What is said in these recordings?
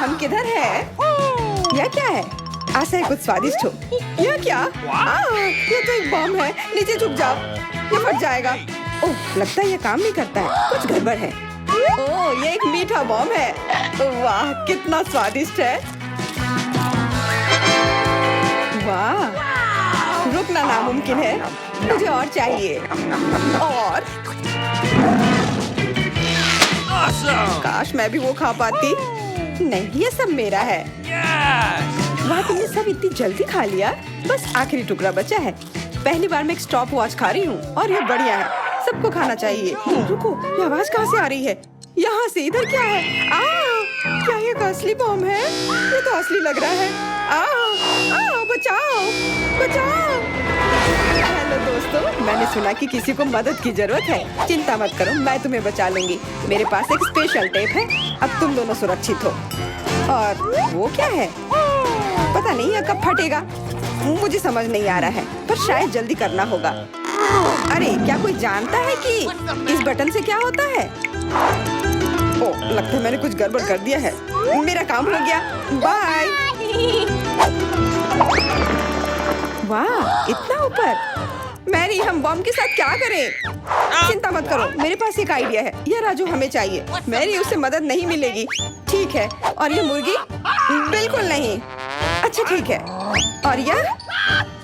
हम किधर है? यह क्या है? आशा है कुछ स्वादिष्ट हो। यह क्या? ये तो एक बम है। नीचे झुक जाओ, ये फट जाएगा। ओह, लगता है ये काम नहीं करता है। कुछ गड़बड़ है। ओह, ये एक मीठा बम है। वाह, कितना स्वादिष्ट है। वाह, रुकना नामुमकिन है। मुझे और चाहिए। और काश मैं भी वो खा पाती। नहीं, ये सब मेरा है। वाह, तुमने सब इतनी जल्दी खा लिया। बस आखिरी टुकड़ा बचा है। पहली बार मैं एक स्टॉप वॉच खा रही हूँ और ये बढ़िया है। सबको खाना चाहिए। रुको, ये आवाज कहाँ से आ रही है? यहाँ से। इधर क्या है? क्या ये एक असली बम है? ये तो असली लग रहा है। बचाओ, बचाओ। हेलो दोस्तों, मैंने सुना कि किसी को मदद की जरूरत है। चिंता मत करो, मैं तुम्हें बचा लूंगी। मेरे पास एक स्पेशल टेप है। अब तुम दोनों सुरक्षित हो। और वो क्या है? पता नहीं यह कब फटेगा। मुझे समझ नहीं आ रहा है, पर शायद जल्दी करना होगा। अरे, क्या कोई जानता है कि इस बटन से क्या होता है? ओह, लगता है मैंने कुछ गड़बड़ कर दिया है। मेरा काम हो गया। बाय। वाह, इतना ऊपर। मैरी, हम बम के साथ क्या करें? चिंता मत करो, मेरे पास एक आइडिया है। यह राजू हमें चाहिए। मैरी, उससे मदद नहीं मिलेगी। ठीक है। और ये मुर्गी? बिल्कुल नहीं। अच्छा, ठीक है। और यह?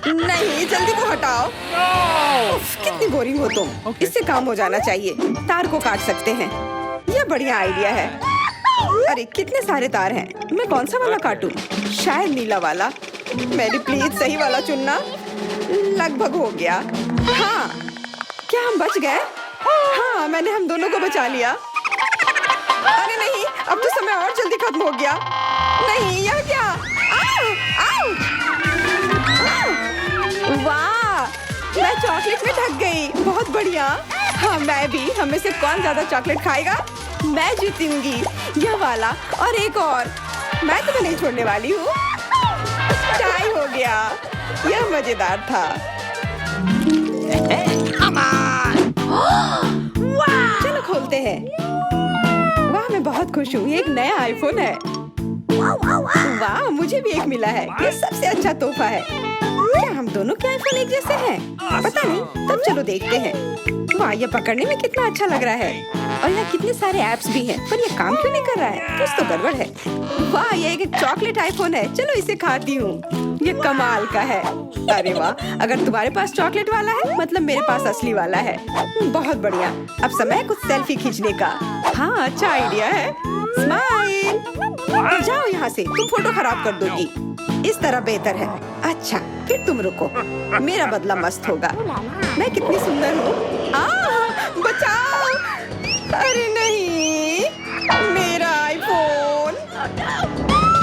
नहीं, जल्दी वो हटाओ। उफ, कितनी बोरिंग हो तुम। इससे काम हो जाना चाहिए। तार को काट सकते हैं। यह बढ़िया आइडिया है। अरे, कितने सारे तार हैं। मैं कौन सा वाला काटूं? शायद नीला वाला। मेरी प्लीज सही वाला चुनना। लगभग हो गया। हाँ, क्या हम बच गए? हाँ, मैंने हम दोनों को बचा लिया। अरे नहीं, अब तो समय और जल्दी खत्म हो गया। नहीं, यह क्या? आओ! वाह, मैं चॉकलेट में ढक गई। बहुत बढ़िया। हाँ, मैं भी। हम में से कौन ज्यादा चॉकलेट खाएगा? मैं जीतूंगी। यह वाला और एक और। मैं तुम्हें नहीं छोड़ने वाली हूँ। टाई हो गया। यह मजेदार था। चलो खोलते हैं। वाह, मैं बहुत खुश हूँ। ये एक नया आईफोन है। वाह, मुझे भी एक मिला है। ये सबसे अच्छा तोहफा है। क्या हम दोनों के आईफोन एक जैसे हैं? पता नहीं, तब चलो देखते हैं। वाह, ये पकड़ने में कितना अच्छा लग रहा है। और यहाँ कितने सारे ऐप्स भी हैं, पर ये काम क्यों नहीं कर रहा है? कुछ तो गड़बड़ है। वाह, ये एक चॉकलेट आईफोन है। चलो इसे खाती हूँ। ये कमाल का है। अरे वाह, अगर तुम्हारे पास चॉकलेट वाला है, मतलब मेरे पास असली वाला है। बहुत बढ़िया। अब समय कुछ सेल्फी खींचने का। हाँ, अच्छा आइडिया है। स्माइल। जाओ यहाँ से, तुम फोटो खराब कर दोगी। इस तरह बेहतर है। अच्छा, फिर तुम रुको। मेरा बदला मस्त होगा। मैं कितनी सुंदर हूँ। बचाओ। अरे नहीं, मेरा आईफोन।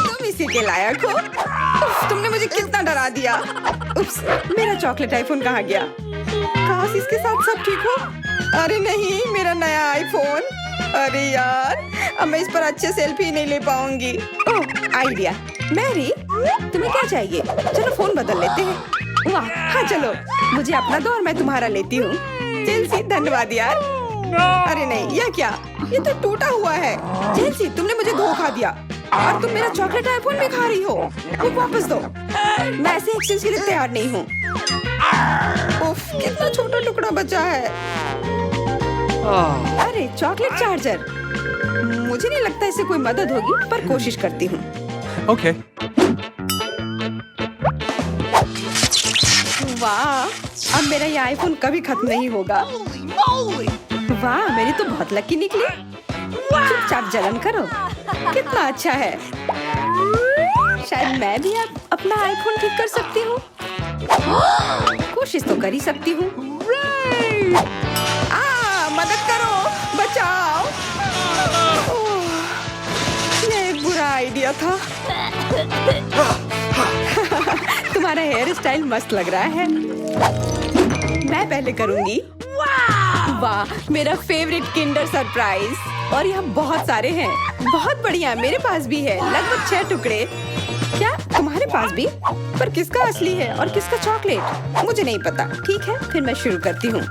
तुम इसी के लायक हो। उफ, तुमने मुझे कितना डरा दिया। उप्स, मेरा चॉकलेट आईफोन कहाँ गया? काश इसके साथ सब ठीक हो। अरे नहीं, मेरा नया आईफोन। अरे यार, अब मैं इस पर अच्छे सेल्फी नहीं ले पाऊंगी। ओह, आइडिया। मैरी, तुम्हें क्या चाहिए? चलो फोन बदल लेते हैं। वाह, हाँ चलो। मुझे अपना दो और मैं तुम्हारा लेती हूँ। चेल्सी, धन्यवाद यार। अरे नहीं, यह क्या? ये तो टूटा हुआ है। चेल्सी, तुमने मुझे धोखा दिया और तुम मेरा चॉकलेट आईफोन भी खा रही हो। वो वापस दो। मैं ऐसे एक्सचेंज के लिए तैयार नहीं हूँ। उफ, कितना छोटा टुकड़ा बचा है। अरे, चॉकलेट चार्जर। मुझे नहीं लगता इससे कोई मदद होगी, पर कोशिश करती हूँ। Okay. वाह, अब मेरा ये आईफोन कभी खत्म नहीं होगा। वाह, मेरी तो बहुत लकी निकली। चुपचाप जलन करो। कितना अच्छा है। शायद मैं भी अब अपना आईफोन ठीक कर सकती हूँ। कोशिश तो कर ही सकती हूँ। मदद करो, बचाओ। ये एक बुरा आइडिया था। तुम्हारा हेयर स्टाइल मस्त लग रहा है। मैं पहले करूंगी। वाह, मेरा फेवरेट किंडर सरप्राइज। और यहाँ बहुत सारे हैं। बहुत बढ़िया, मेरे पास भी है। लगभग 6 टुकड़े। क्या तुम्हारे पास भी? पर किसका असली है और किसका चॉकलेट? मुझे नहीं पता। ठीक है, फिर मैं शुरू करती हूँ।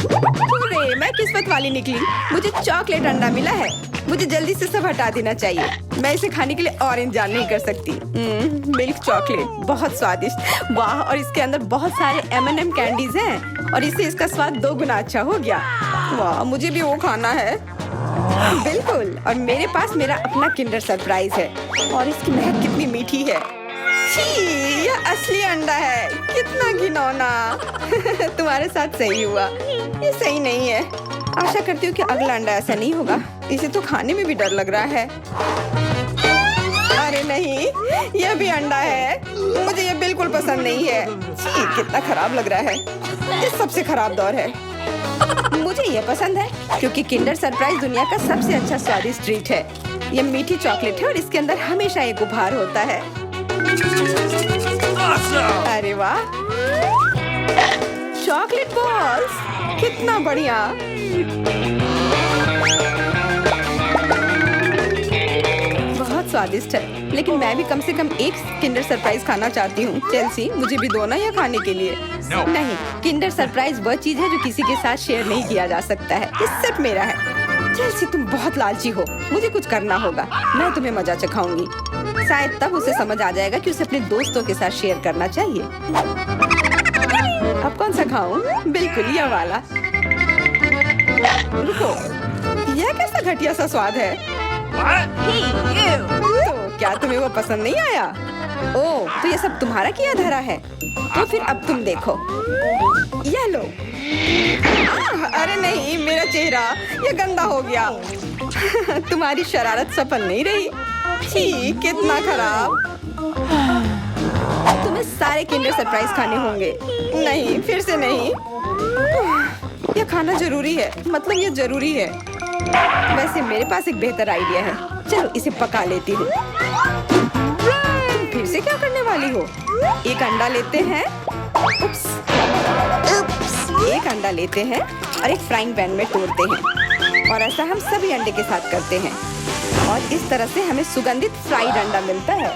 अरे मैं किस्मत वाली निकली, मुझे चॉकलेट अंडा मिला है। मुझे जल्दी से सब हटा देना चाहिए। मैं इसे खाने के लिए और इंतजार नहीं कर सकती। मिल्क चॉकलेट बहुत स्वादिष्ट, वाह। और इसके अंदर बहुत सारे M&M कैंडीज हैं और इससे इसका स्वाद 2 गुना अच्छा हो गया। वाह, मुझे भी वो खाना है। बिल्कुल, और मेरे पास मेरा अपना किंडर सरप्राइज है और इसकी महक कितनी मीठी है। छी, यह असली अंडा है, कितना घिनौना। तुम्हारे साथ सही हुआ, ये सही नहीं है। आशा करती हूँ कि अगला अंडा ऐसा नहीं होगा। इसे तो खाने में भी डर लग रहा है। अरे नहीं, यह भी अंडा है। मुझे ये बिल्कुल पसंद नहीं है। छी, कितना खराब लग रहा है। ये सबसे खराब दौर है। मुझे ये पसंद है क्योंकि किंडर सरप्राइज दुनिया का सबसे अच्छा स्वादिष्ट ट्रीट है। ये मीठी चॉकलेट है और इसके अंदर हमेशा एक उपहार होता है। अरे वाह, चॉकलेट बॉल्स, कितना बढ़िया। बहुत स्वादिष्ट है, लेकिन मैं भी कम से कम एक किंडर सरप्राइज खाना चाहती हूँ। चेल्सी, मुझे भी दो ना यह खाने के लिए। नहीं, किंडर सरप्राइज वह चीज है जो किसी के साथ शेयर नहीं किया जा सकता है। ये सिर्फ मेरा है। चेल्सी, तुम बहुत लालची हो। मुझे कुछ करना होगा। मैं तुम्हें मजा चखाऊंगी। शायद तब उसे समझ आ जाएगा कि उसे अपने दोस्तों के साथ शेयर करना चाहिए। अब कौन सा खाऊं? बिल्कुल यह वाला। रुको, यह कैसा घटिया सा स्वाद है? तो क्या तुम्हें वो पसंद नहीं आया? ओह, तो ये सब तुम्हारा किया धरा है। तो फिर अब तुम देखो, यह लो। अरे नहीं, मेरा चेहरा ये गंदा हो गया। तुम्हारी शरारत सफल नहीं रही। छी, कितना खराब। तुम्हें सारे किंडर सरप्राइज खाने होंगे। नहीं, फिर से नहीं। यह खाना जरूरी है, मतलब ये जरूरी है। वैसे मेरे पास एक बेहतर आइडिया है। चलो इसे पका लेती हूँ। तुम फिर से क्या करने वाली हो? एक अंडा लेते हैं। उप्स। एक अंडा लेते हैं और एक फ्राइंग पैन में तोड़ते हैं और ऐसा हम सभी अंडे के साथ करते हैं और इस तरह से हमें सुगंधित फ्राइड अंडा मिलता है।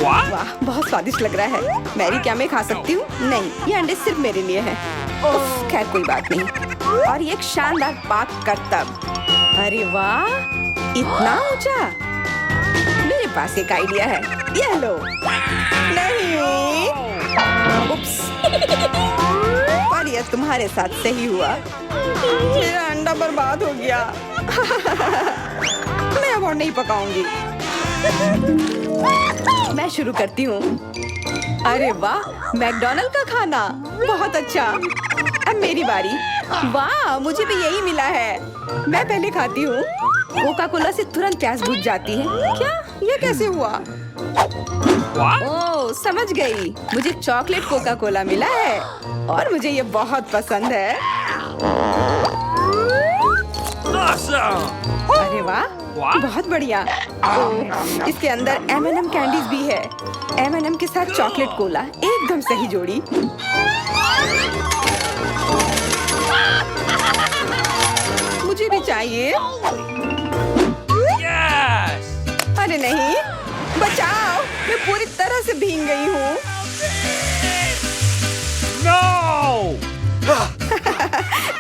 वाह, बहुत स्वादिष्ट लग रहा है। मैरी, क्या मैं खा सकती हूँ? नहीं, ये अंडे सिर्फ मेरे लिए हैं। खैर कोई बात नहीं। और ये एक शानदार पाक करतब। अरे वाह, इतना ऊंचा। मेरे पास एक आइडिया है। यह लो। नहीं, उप्स। पर यह तुम्हारे साथ सही हुआ। मेरा अंडा बर्बाद हो गया। मैं अब और नहीं पकाऊंगी। मैं शुरू करती हूँ। अरे वाह, मैकडॉनल्ड का खाना, बहुत अच्छा। अब मेरी बारी। वाह, मुझे भी यही मिला है। मैं पहले खाती हूँ। कोका कोला से तुरंत प्यास बुझ जाती है। क्या? यह कैसे हुआ? ओह, समझ गई। मुझे चॉकलेट कोका कोला मिला है और मुझे ये बहुत पसंद है। अरे वाह, बहुत बढ़िया। ओह, इसके अंदर M&M कैंडीज भी है। M&M के साथ चॉकलेट कोला, एकदम सही जोड़ी। मुझे भी चाहिए। अरे नहीं, बचाओ, मैं पूरी तरह से भीग गई हूँ।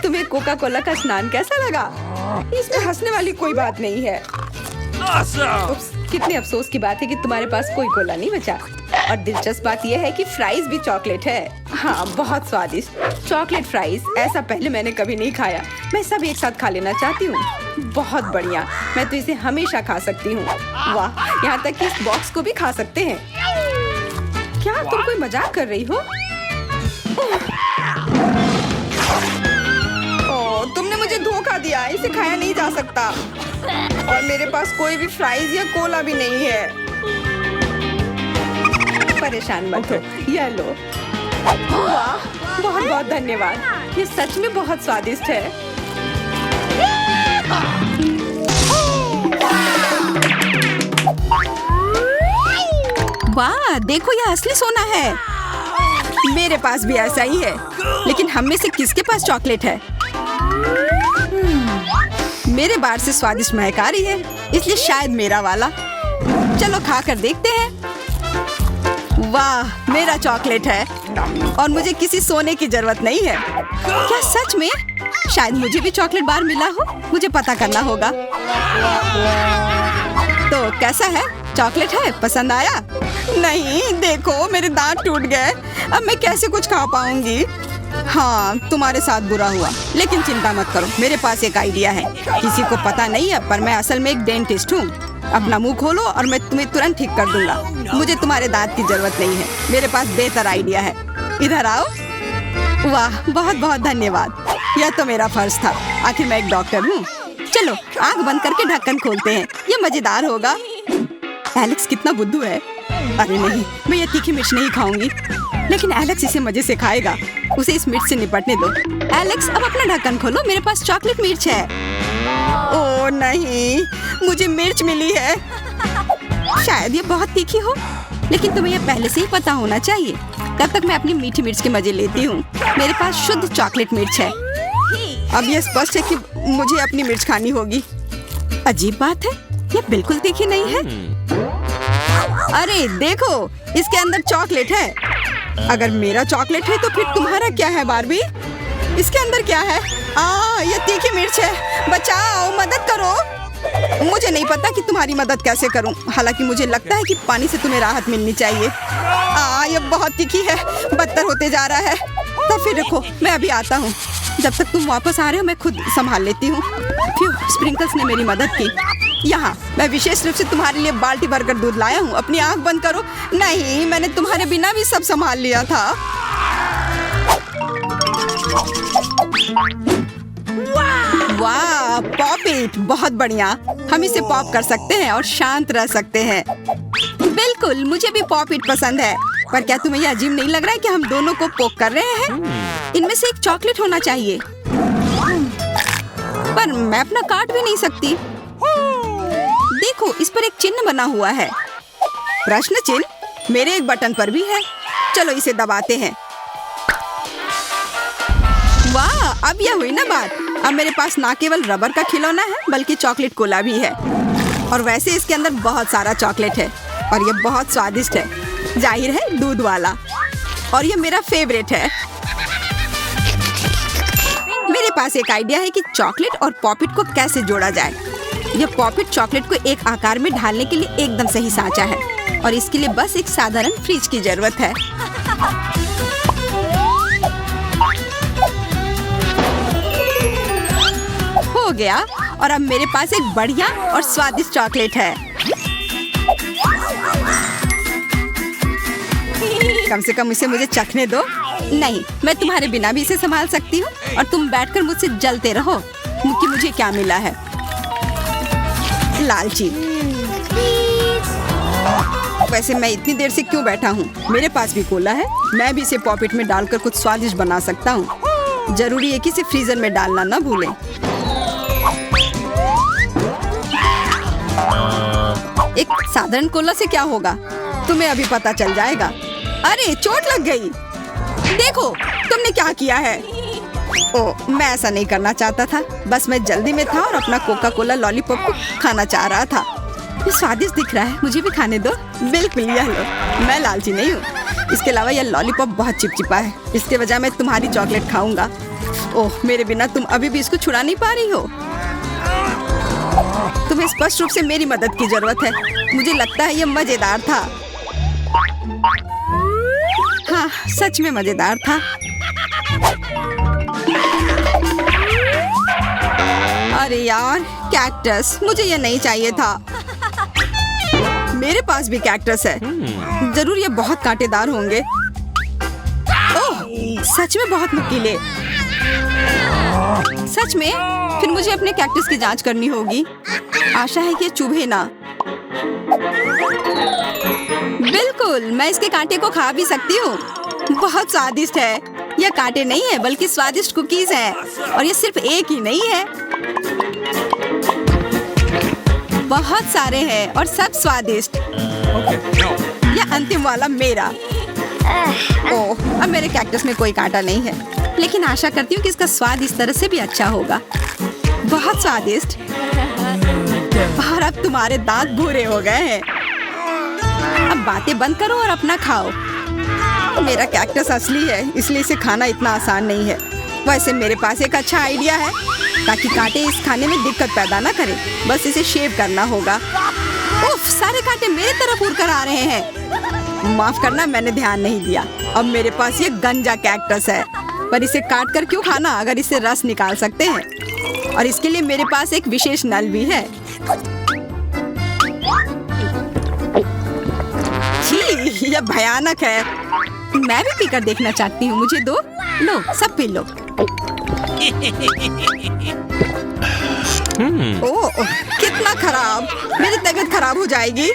तुम्हें कोका कोला का स्नान कैसा लगा? इसमें हंसने वाली कोई बात नहीं है। उप्स, कितने अफसोस की बात है कि तुम्हारे पास कोई कोला नहीं बचा। और दिलचस्प बात यह है कि फ्राइज भी चॉकलेट है। हाँ, बहुत स्वादिष्ट चॉकलेट फ्राइज। ऐसा पहले मैंने कभी नहीं खाया। मैं सब एक साथ खा लेना चाहती हूँ। बहुत बढ़िया, मैं तो इसे हमेशा खा सकती हूँ। वाह, यहाँ तक कि इस बॉक्स को भी खा सकते हैं। क्या तुम कोई मजाक कर रही हो? ओह, तुमने मुझे धोखा दिया। इसे खाया नहीं जा सकता और मेरे पास कोई भी फ्राइज या कोला भी नहीं है। परेशान मत हो, यह लो। वाह, बहुत बहुत धन्यवाद। ये सच में बहुत स्वादिष्ट है। वाह, देखो यह असली सोना है। मेरे पास भी ऐसा ही है, लेकिन हम में से किसके पास चॉकलेट है? मेरे बार से स्वादिष्ट महक आ रही है, इसलिए शायद मेरा वाला। चलो खा कर देखते हैं। वाह, मेरा चॉकलेट है और मुझे किसी सोने की जरूरत नहीं है। क्या सच में? शायद मुझे भी चॉकलेट बार मिला हो। मुझे पता करना होगा। तो कैसा है? चॉकलेट है? पसंद आया? नहीं, देखो मेरे दांत टूट गए। अब मैं कैसे कुछ खा पाऊंगी? हाँ, तुम्हारे साथ बुरा हुआ, लेकिन चिंता मत करो, मेरे पास एक आइडिया है। किसी को पता नहीं है, पर मैं असल में एक डेंटिस्ट हूँ। अपना मुंह खोलो और मैं तुम्हें तुरंत ठीक कर दूंगा। मुझे तुम्हारे दांत की जरूरत नहीं है। मेरे पास बेहतर आइडिया है। इधर आओ। वाह, बहुत बहुत धन्यवाद। यह तो मेरा फर्ज था। आखिर मैं एक डॉक्टर हूँ। चलो आँख बंद करके ढक्कन खोलते हैं। ये मजेदार होगा। एलेक्स कितना बुद्धू है। अरे नहीं, मैं ये तीखी मिर्च नहीं खाऊंगी। लेकिन एलेक्स इसे मजे से खाएगा। उसे इस मिर्च से निपटने दो। एलेक्स, अब अपना ढक्कन खोलो। मेरे पास चॉकलेट मिर्च है। ओह नहीं, मुझे मिर्च मिली है। शायद ये बहुत तीखी हो, लेकिन तुम्हें ये पहले से ही पता होना चाहिए। तब तक मैं अपनी मीठी मिर्च के मजे लेती हूँ। मेरे पास शुद्ध चॉकलेट मिर्च है। अब यह स्पष्ट है कि मुझे अपनी मिर्च खानी होगी। अजीब बात है, ये बिल्कुल तीखी नहीं है। अरे देखो, इसके अंदर चॉकलेट है। अगर मेरा चॉकलेट है तो फिर तुम्हारा क्या है बार्बी? इसके अंदर क्या है? ये तीखी मिर्च है। बचाओ, मदद करो। मुझे नहीं पता कि तुम्हारी मदद कैसे करूं। हालांकि मुझे लगता है कि पानी से तुम्हें राहत मिलनी चाहिए। ये बहुत तीखी है, बदतर होते जा रहा है। तो फिर रखो, मैं अभी आता हूँ। जब तक तुम वापस आ रहे हो मैं खुद संभाल लेती हूँ। स्प्रिंकल्स ने मेरी मदद की। यहाँ मैं विशेष रूप से तुम्हारे लिए बाल्टी भरकर दूध लाया हूँ। अपनी आँख बंद करो। नहीं, मैंने तुम्हारे बिना भी सब संभाल लिया था। वाह, पॉप इट, बहुत बढ़िया। हम इसे पॉप कर सकते हैं और शांत रह सकते हैं। बिल्कुल, मुझे भी पॉप इट पसंद है। पर क्या तुम्हें यह अजीब नहीं लग रहा है कि हम दोनों को पोक कर रहे हैं? इनमें से एक चॉकलेट होना चाहिए। पर मैं अपना काट भी नहीं सकती। देखो, इस पर एक चिन्ह बना हुआ है। प्रश्न चिन्ह मेरे एक बटन पर भी है। चलो इसे दबाते हैं। वाह, अब यह हुई ना बात। अब मेरे पास ना केवल रबर का खिलौना है, बल्कि चॉकलेट कोला भी है। और वैसे इसके अंदर बहुत सारा चॉकलेट है और ये बहुत स्वादिष्ट है। जाहिर है, दूध वाला। और ये मेरा फेवरेट है। मेरे पास एक आइडिया है कि चॉकलेट और पॉपिट को कैसे जोड़ा जाए। यह पॉपिट चॉकलेट को एक आकार में ढालने के लिए एकदम सही सांचा है और इसके लिए बस एक साधारण फ्रिज की जरूरत है। हो गया, और अब मेरे पास एक बढ़िया और स्वादिष्ट चॉकलेट है। कम से कम इसे मुझे चखने दो। नहीं, मैं तुम्हारे बिना भी इसे संभाल सकती हूँ और तुम बैठकर मुझसे जलते रहो कि मुझे क्या मिला है। लालची। वैसे मैं इतनी देर से क्यों बैठा हूँ? मेरे पास भी कोला है। मैं भी इसे पॉकेट में डालकर कुछ स्वादिष्ट बना सकता हूँ। जरूरी है कि इसे फ्रीजर में डालना ना भूलें। एक साधारण कोला से क्या होगा, तुम्हें अभी पता चल जाएगा। अरे, चोट लग गई। देखो तुमने क्या किया है। ओह, मैं ऐसा नहीं करना चाहता था। बस मैं जल्दी में था और अपना कोका कोला लॉलीपॉप को खाना चाह रहा था। ये स्वादिष्ट दिख रहा है, मुझे भी खाने दो। बिल्कुल, यह लो। मैं लालची नहीं हूँ। इसके अलावा यह लॉलीपॉप बहुत चिपचिपा है। इसके बजाय मैं तुम्हारी चॉकलेट खाऊंगा। ओह, मेरे बिना तुम अभी भी इसको छुड़ा नहीं पा रही हो। तुम्हें स्पष्ट रूप से मेरी मदद की जरूरत है। मुझे लगता है यह मजेदार था। हाँ, सच में मजेदार था। अरे यार, कैक्टस, मुझे ये नहीं चाहिए था। मेरे पास भी कैक्टस है। जरूर ये बहुत कांटेदार होंगे। ओह, सच में बहुत नुकीले। सच में? फिर मुझे अपने कैक्टस की जांच करनी होगी। आशा है कि ये चुभे ना। बिल्कुल, मैं इसके कांटे को खा भी सकती हूँ। बहुत स्वादिष्ट है। यह कांटे नहीं है, बल्कि स्वादिष्ट कुकीज हैं। और ये सिर्फ एक ही नहीं है, बहुत सारे हैं और सब स्वादिष्ट। यह अंतिम वाला मेरा। ओह, अब मेरे कैक्टस में कोई कांटा नहीं है, लेकिन आशा करती हूँ कि इसका स्वाद इस तरह से भी अच्छा होगा। बहुत स्वादिष्ट। और अब तुम्हारे दांत भूरे हो गए हैं। अब बातें बंद करो और अपना खाओ। मेरा कैक्टस असली है, इसलिए इसे खाना इतना आसान नहीं है। वैसे मेरे पास एक अच्छा आइडिया है ताकि कांटे इस खाने में दिक्कत पैदा ना करें। बस इसे शेव करना होगा। उफ, सारे कांटे मेरे तरफ उड़ कर आ रहे हैं। माफ करना, मैंने ध्यान नहीं दिया। अब मेरे पास ये गंजा कैक्टस है, पर इसे काट कर क्यों खाना अगर इससे रस निकाल सकते हैं। और इसके लिए मेरे पास एक विशेष नल भी है। छी, यह भयानक है। मैं भी पीकर देखना चाहती हूँ, मुझे दो। लो, सब पी लो। ओह, कितना खराब। मेरी तबीयत खराब हो जाएगी।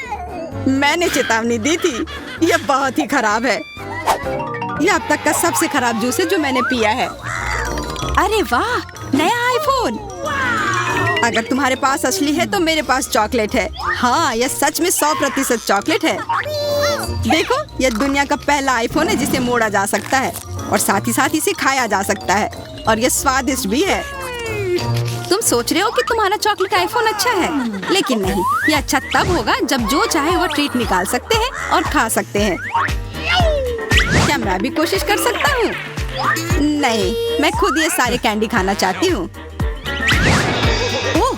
मैंने चेतावनी दी थी। यह बहुत ही खराब है। यह अब तक का सबसे खराब जूस है जो मैंने पिया है। अरे वाह, नया आईफोन। अगर तुम्हारे पास असली है तो मेरे पास चॉकलेट है। हाँ, यह सच में 100% चॉकलेट है। देखो, यह दुनिया का पहला आईफोन है जिसे मोड़ा जा सकता है और साथ ही साथ इसे खाया जा सकता है और यह स्वादिष्ट भी है। तुम सोच रहे हो कि तुम्हारा चॉकलेट आईफोन अच्छा है, लेकिन नहीं। यह अच्छा तब होगा जब जो चाहे वो ट्रीट निकाल सकते हैं और खा सकते हैं। क्या मैं भी कोशिश कर सकता हूँ? नहीं, मैं खुद ये सारे कैंडी खाना चाहती हूँ। ओह,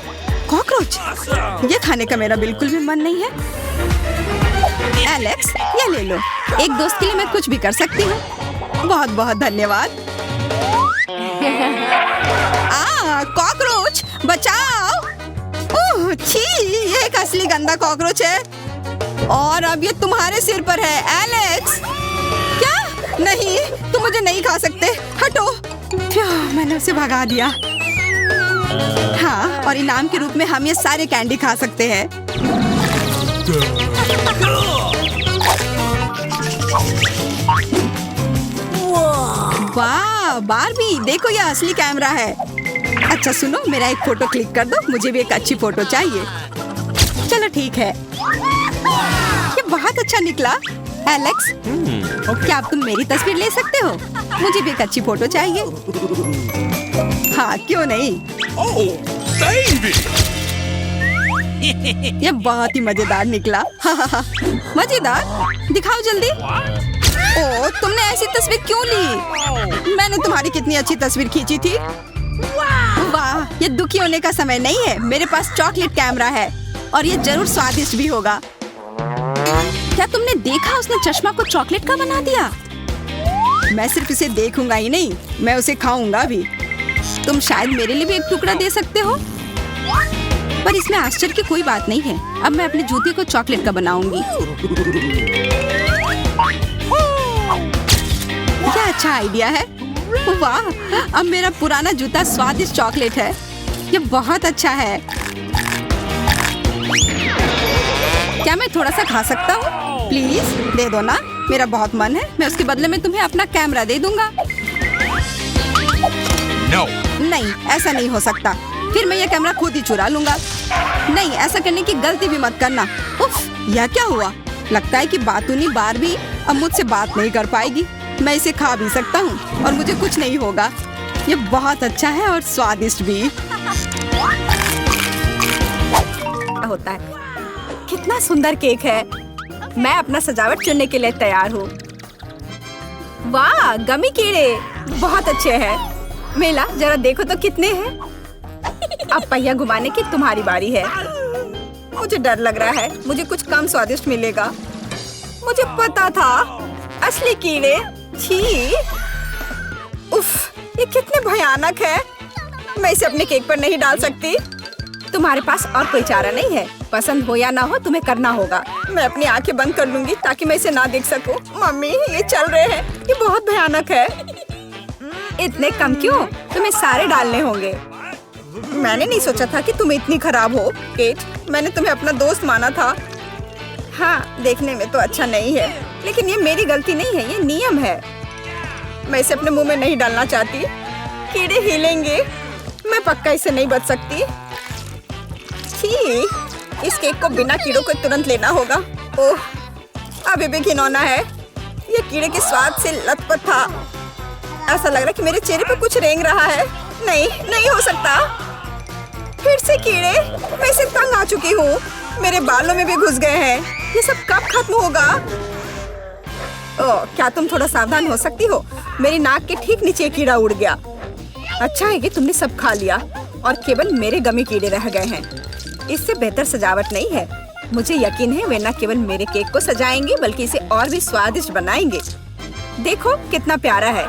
कॉकरोच। ये खाने का मेरा बिल्कुल भी मन नहीं है। एलेक्स, ये ले लो। एक दोस्त के लिए मैं कुछ भी कर सकती हूँ। बहुत बहुत धन्यवाद। कॉकरोच, बचाओ। ओह, छी, ये एक असली गंदा कॉकरोच है और अब ये तुम्हारे सिर पर है, एलेक्स। क्या? नहीं, तुम मुझे नहीं खा सकते। हटो। मैंने उसे भगा दिया। हाँ, और इनाम के रूप में हम ये सारे कैंडी खा सकते हैं। वाह, बारबी, देखो यह असली कैमरा है। अच्छा सुनो, मेरा एक फोटो क्लिक कर दो। मुझे भी एक अच्छी फोटो चाहिए। चलो ठीक है। ये बहुत अच्छा निकला। एलेक्स, क्या अब तुम मेरी तस्वीर ले सकते हो? मुझे भी एक अच्छी फोटो चाहिए। हाँ, क्यों नहीं। ये बहुत ही मजेदार निकला। मजेदार? दिखाओ जल्दी। ओह, तुमने ऐसी तस्वीर क्यों ली? मैंने तुम्हारी कितनी अच्छी तस्वीर खींची थी। वाह, ये दुखी होने का समय नहीं है। मेरे पास चॉकलेट कैमरा है और ये जरूर स्वादिष्ट भी होगा। क्या तुमने देखा, उसने चश्मा को चॉकलेट का बना दिया। मैं सिर्फ इसे देखूंगा ही नहीं, मैं उसे खाऊंगा भी। तुम शायद मेरे लिए भी एक टुकड़ा दे सकते हो, पर इसमें आश्चर्य की कोई बात नहीं है। अब मैं अपने जूते को चॉकलेट का बनाऊंगी। क्या अच्छा आइडिया है। वाह, अब मेरा पुराना जूता स्वादिष्ट चॉकलेट है। ये बहुत अच्छा है। क्या मैं थोड़ा सा खा सकता हूँ? प्लीज दे दो ना, मेरा बहुत मन है। मैं उसके बदले में तुम्हें अपना कैमरा दे दूंगा। No. नहीं, ऐसा नहीं हो सकता। फिर मैं ये कैमरा खुद ही चुरा लूंगा। नहीं, ऐसा करने की गलती भी मत करना। उफ, यह क्या हुआ? लगता है कि बातूनी बारबी अब मुझसे बात नहीं कर पाएगी। मैं इसे खा भी सकता हूँ और मुझे कुछ नहीं होगा। ये बहुत अच्छा है और स्वादिष्ट भी होता है। कितना सुंदर केक है। मैं अपना सजावट चुनने के लिए तैयार हूँ। वाह, गमी कीड़े बहुत अच्छे हैं। मेला, जरा देखो तो कितने हैं। अब पहिया घुमाने की तुम्हारी बारी है। मुझे डर लग रहा है, मुझे कुछ कम स्वादिष्ट मिलेगा। मुझे पता था, असली कीड़े। छी, उफ, ये कितने भयानक है। मैं इसे अपने केक पर नहीं डाल सकती। तुम्हारे पास और कोई चारा नहीं है। पसंद हो या ना हो, तुम्हें करना होगा। मैं अपनी आंखें बंद कर लूंगी ताकि मैं इसे ना देख सकूं। मम्मी, ये चल रहे हैं। ये बहुत भयानक है। इतने कम क्यों? तुम्हें सारे डालने होंगे। मैंने नहीं सोचा था कि तुम इतनी खराब हो, केट। मैंने तुम्हें अपना दोस्त माना था। हाँ, देखने में तो अच्छा नहीं है, लेकिन ये मेरी गलती नहीं है, ये नियम है। मैं इसे अपने मुंह में नहीं डालना चाहती। कीड़े हिलेंगे। मैं पक्का इसे नहीं बच सकती। छी, इस केक को बिना कीड़ों को तुरंत लेना होगा। ओह, अभी भी घिनौना है। ये कीड़े के स्वाद से लथपथ था। ऐसा लग रहा है कि मेरे चेहरे पे कुछ रेंग रहा है। नहीं, नहीं हो सकता। फिर से कीड़े। मैं इसे तंग आ चुकी हूँ। मेरे बालों में भी घुस गए हैं। ये सब कब खत्म होगा? ओह, क्या तुम थोड़ा सावधान हो सकती हो? मेरी नाक के ठीक नीचे कीड़ा उड़ गया। अच्छा है कि तुमने सब खा लिया और केवल मेरे गमी कीड़े रह गए हैं। इससे बेहतर सजावट नहीं है। मुझे यकीन है वे न केवल मेरे केक को सजाएंगे बल्कि इसे और भी स्वादिष्ट बनाएंगे। देखो कितना प्यारा है।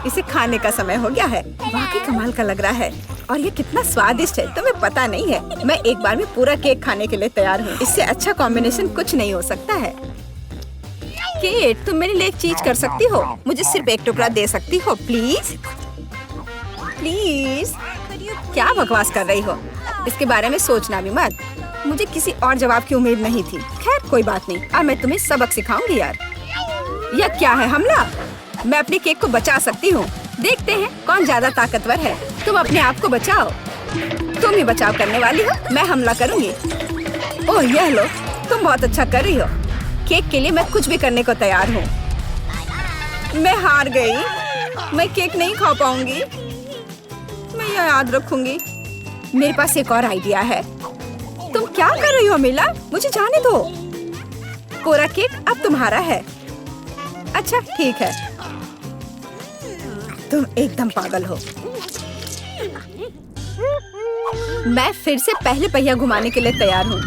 इसे खाने का समय हो गया है। वाकई कमाल का लग रहा है और ये कितना स्वादिष्ट है तुम्हें पता नहीं है। मैं एक बार में पूरा केक खाने के लिए तैयार हूँ। इससे अच्छा कॉम्बिनेशन कुछ नहीं हो सकता है। केट, तुम मेरे लिए एक चीज कर सकती हो? मुझे सिर्फ एक टुकड़ा दे सकती हो प्लीज? प्लीज। क्या बकवास कर रही हो? इसके बारे में सोचना भी मत। मुझे किसी और जवाब की उम्मीद नहीं थी। खैर कोई बात नहीं, अब मैं तुम्हें सबक सिखाऊंगी यार। यह क्या है, हमला? मैं अपने केक को बचा सकती हूँ। देखते हैं कौन ज्यादा ताकतवर है। तुम अपने आप को बचाओ। तुम ही बचाव करने वाली हो, मैं हमला करूंगी। ओह यह लो, तुम बहुत अच्छा कर रही हो। केक के लिए मैं कुछ भी करने को तैयार हूँ। मैं हार गई। मैं केक नहीं खा पाऊंगी। मैं यह याद रखूंगी। मेरे पास एक और आइडिया है। तुम क्या कर रही हो मिला? मुझे जाने दो। पूरा केक अब तुम्हारा है। अच्छा ठीक है। तुम एकदम पागल हो। मैं फिर से पहले पहिया घुमाने के लिए तैयार हूँ।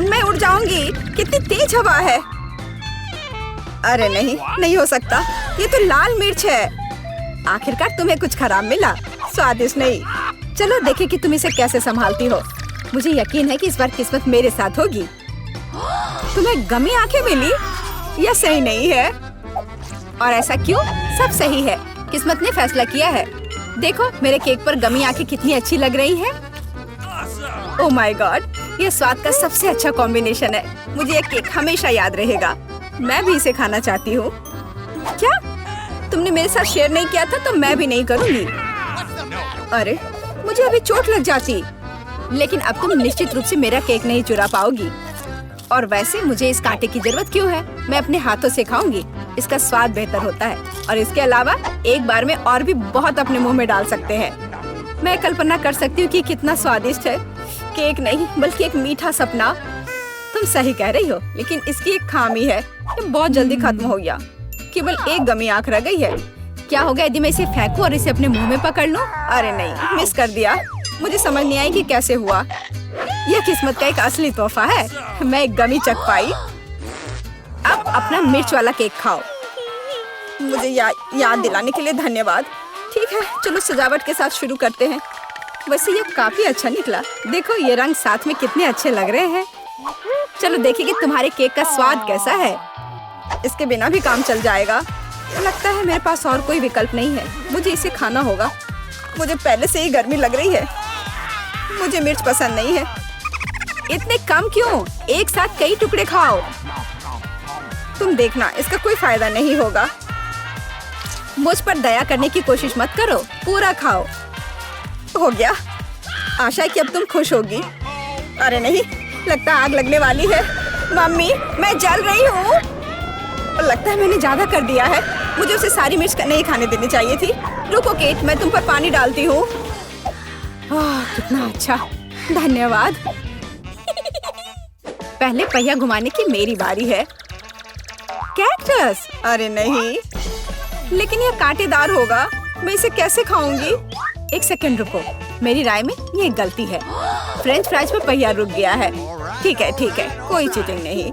मैं उड़ जाऊंगी। कितनी तेज हवा है। अरे नहीं, नहीं हो सकता। ये तो लाल मिर्च है। आखिरकार तुम्हें कुछ खराब मिला। स्वादिष्ट नहीं। चलो देखें कि तुम इसे कैसे संभालती हो। मुझे यकीन है कि इस बार किस्मत मेरे साथ होगी। तुम्हें गमी आंखें मिली? यह सही नहीं है। और ऐसा क्यों? सब सही है। किस्मत ने फैसला किया है। देखो मेरे केक पर गमी आंखें कितनी अच्छी लग रही है। ओह माय गॉड, यह स्वाद का सबसे अच्छा कॉम्बिनेशन है। मुझे यह केक हमेशा याद रहेगा। मैं भी इसे खाना चाहती हूँ। क्या तुमने मेरे साथ शेयर नहीं किया था? तो मैं भी नहीं करूँगी। अरे मुझे अभी चोट लग जाती। लेकिन अब तुम निश्चित रूप से मेरा केक नहीं चुरा पाओगी। और वैसे मुझे इस कांटे की जरूरत क्यों है? मैं अपने हाथों से खाऊंगी। इसका स्वाद बेहतर होता है और इसके अलावा एक बार में और भी बहुत अपने मुंह में डाल सकते हैं। मैं कल्पना कर सकती हूँ कि कितना स्वादिष्ट है। केक नहीं बल्कि एक मीठा सपना। तुम सही कह रही हो, लेकिन इसकी एक खामी है। ये बहुत जल्दी खत्म हो गया। केवल एक गमी आंख रह गई है। क्या होगा यदि मैं इसे फेंकूं और इसे अपने मुंह में पकड़ लूं? अरे नहीं, मिस कर दिया। मुझे समझ नहीं आई कि कैसे हुआ। यह किस्मत का एक असली तोहफा है। मैं एक गमी चख पाई। अब अपना मिर्च वाला केक खाओ। मुझे याद दिलाने के लिए धन्यवाद। ठीक है, चलो सजावट के साथ शुरू करते हैं। वैसे यह काफी अच्छा निकला। देखो ये रंग साथ में कितने अच्छे लग रहे हैं। चलो देखिए कि तुम्हारे केक का स्वाद कैसा है। इसके बिना भी काम चल जाएगा। लगता है मेरे पास और कोई विकल्प नहीं है। मुझे इसे खाना होगा। मुझे पहले से ही गर्मी लग रही है। मुझे मिर्च पसंद नहीं है। इतने कम क्यों? एक साथ कई टुकड़े खाओ। तुम देखना, इसका कोई फायदा नहीं होगा। मुझ पर दया करने की कोशिश मत करो। पूरा खाओ। हो गया। आशा है कि अब तुम खुश होगी। अरे नहीं, लगता आग लगने वाली है। मम्मी, मैं जल रही हूँ। लगता है मैंने ज्यादा कर दिया है। मुझे उसे सारी मिर्च नहीं खाने देनी चाहिए थी। रुको केट, मैं तुम पर पानी डालती हूँ। कितना अच्छा, धन्यवाद। पहले पहिया घुमाने की मेरी बारी है। कैक्टस? अरे नहीं, लेकिन यह कांटेदार होगा। मैं इसे कैसे खाऊंगी? एक सेकंड रुको, मेरी राय में ये गलती है। फ्रेंच फ्राइज पे पहिया रुक गया है। ठीक है, कोई चीटिंग नहीं।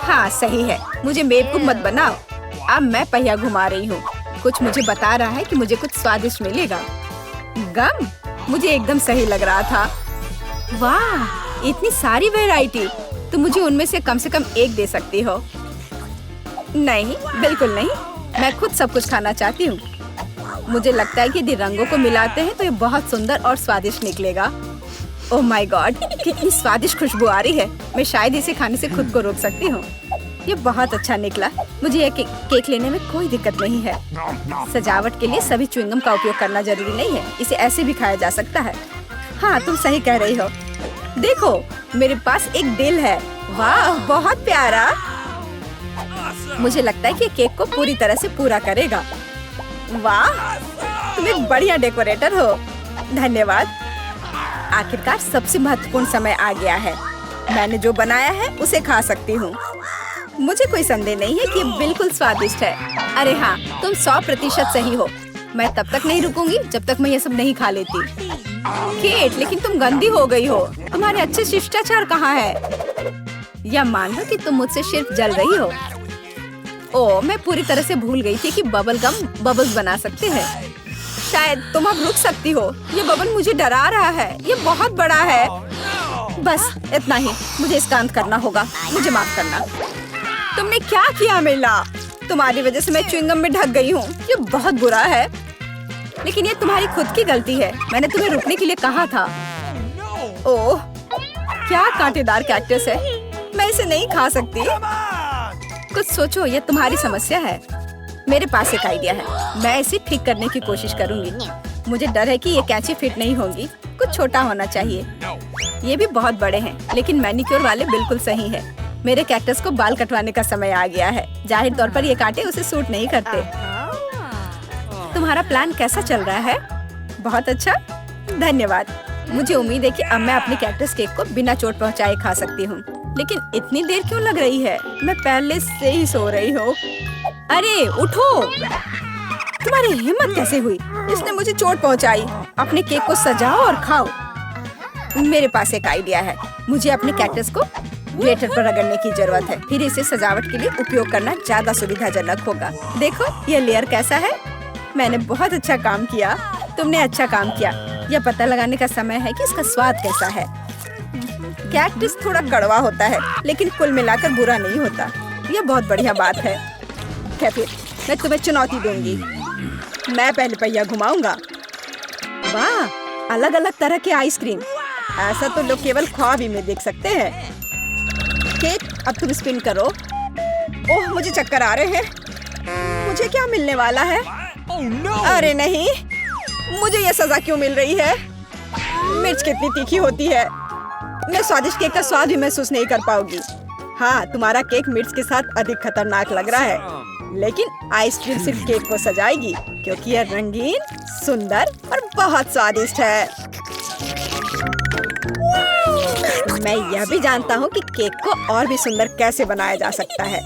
हाँ सही है। मुझे बेवकूफ मत बनाओ। अब मैं पहिया घुमा रही हूँ। कुछ मुझे बता रहा है कि मुझे कुछ स्वादिष्ट मिलेगा। गम? मुझे एकदम सही लग रहा था। वाह, इतनी सारी वैरायटी। तुम मुझे उनमें से कम एक दे सकती हो। नहीं, बिल्कुल नहीं। मैं खुद सब कुछ खाना चाहती हूँ। मुझे लगता है कि यदि रंगों को मिलाते हैं तो ये बहुत सुंदर और स्वादिष्ट निकलेगा। ओह माय गॉड, कितनी स्वादिष्ट खुशबू आ रही है। मैं शायद इसे खाने से खुद को रोक सकती हूँ। ये बहुत अच्छा निकला। मुझे यह केक लेने में कोई दिक्कत नहीं है। सजावट के लिए सभी च्युइंगम का उपयोग करना जरूरी नहीं है। इसे ऐसे भी खाया जा सकता है। हाँ, तुम सही कह रही हो। देखो, मेरे पास एक दिल है। वाह, बहुत प्यारा। मुझे लगता है कि केक को पूरी तरह से पूरा करेगा। वाह, तुम एक बढ़िया डेकोरेटर हो। धन्यवाद। आखिरकार सबसे महत्वपूर्ण समय आ गया है। मैंने जो बनाया है उसे खा सकती हूँ। मुझे कोई संदेह नहीं है कि ये बिल्कुल स्वादिष्ट है। अरे हाँ, तुम 100% सही हो। मैं तब तक नहीं रुकूंगी जब तक मैं ये सब नहीं खा लेती। केट, लेकिन तुम गंदी हो गई हो। तुम्हारे अच्छे शिष्टाचार कहाँ है? या मान लो कि तुम मुझसे सिर्फ जल रही हो। ओह, मैं पूरी तरह से भूल गई थी कि बबल गम बबल्स बना सकते हैं। शायद तुम अब रुक सकती हो। ये बबल मुझे डरा रहा है। ये बहुत बड़ा है। बस इतना ही, मुझे इसका अंत करना होगा। मुझे माफ करना। तुमने क्या किया मिला? तुम्हारी वजह से मैं च्युइंगम में ढक गई हूँ। ये बहुत बुरा है, लेकिन ये तुम्हारी खुद की गलती है। मैंने तुम्हें रुकने के लिए कहा था। ओह, क्या कांटेदार कैक्टस है। मैं इसे नहीं खा सकती। कुछ सोचो, ये तुम्हारी समस्या है। मेरे पास एक आइडिया है। मैं इसे ठीक करने की कोशिश करूंगी। मुझे डर है कि ये कैंची फिट नहीं होगी। कुछ छोटा होना चाहिए। ये भी बहुत बड़े हैं, लेकिन मैनिक्योर वाले बिल्कुल सही है। मेरे कैक्टस को बाल कटवाने का समय आ गया है। जाहिर तौर पर ये कांटे उसे सूट नहीं करते। तुम्हारा प्लान कैसा चल रहा है? बहुत अच्छा, धन्यवाद। मुझे उम्मीद है कि अब मैं अपने कैक्टस केक को बिना चोट पहुंचाए खा सकती हूँ। लेकिन इतनी देर क्यों लग रही है? मैं पहले से ही सो रही हूँ। अरे उठो! तुम्हारी हिम्मत कैसे हुई? इसने मुझे चोट पहुंचाई। अपने केक को सजाओ और खाओ। मेरे पास एक आइडिया है। मुझे अपने कैक्टस को ग्लेटर पर रगड़ने की जरूरत है। फिर इसे सजावट के लिए उपयोग करना ज्यादा सुविधाजनक होगा। देखो ये लेयर कैसा है। मैंने बहुत अच्छा काम किया। तुमने अच्छा काम किया। यह पता लगाने का समय है कि इसका स्वाद कैसा है। कैक्टस थोड़ा कड़वा होता है, लेकिन कुल मिलाकर बुरा नहीं होता। यह बहुत बढ़िया बात है। क्या फिर मैं तुम्हें चुनौती दूंगी। मैं पहले पहिया घुमाऊंगा। वाह, अलग अलग तरह के आइसक्रीम। ऐसा तो लोग केवल ख्वाब ही में देख सकते हैं। केट, अब तुम स्पिन करो। ओह, मुझे चक्कर आ रहे हैं। मुझे क्या मिलने वाला है? अरे नहीं, मुझे ये सजा क्यों मिल रही है? मिर्च कितनी तीखी होती है। मैं स्वादिष्ट केक का स्वाद भी महसूस नहीं कर पाऊंगी। हाँ, तुम्हारा केक मिर्च के साथ अधिक खतरनाक लग रहा है, लेकिन आइसक्रीम सिर्फ केक को सजाएगी, क्योंकि यह रंगीन, सुंदर और बहुत स्वादिष्ट है। मैं यह भी जानता हूँ कि केक को और भी सुंदर कैसे बनाया जा सकता है।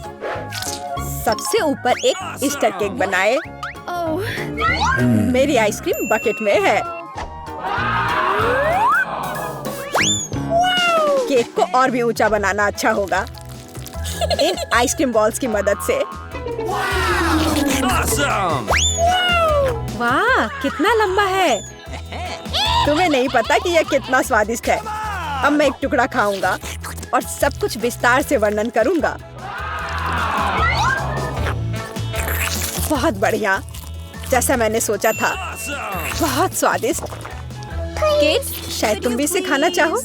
सबसे ऊपर एक ईस्टर केक बनाए। मेरी आइसक्रीम बकेट में है। केक को और भी ऊंचा बनाना अच्छा होगा इन आइसक्रीम बॉल्स की मदद से। वाह, कितना लंबा है। तुम्हें नहीं पता कि यह कितना स्वादिष्ट है। अब मैं एक टुकड़ा खाऊंगा और सब कुछ विस्तार से वर्णन करूंगा। बहुत बढ़िया, जैसा मैंने सोचा था। बहुत स्वादिष्ट। केट, शायद तुम भी इसे खाना चाहो।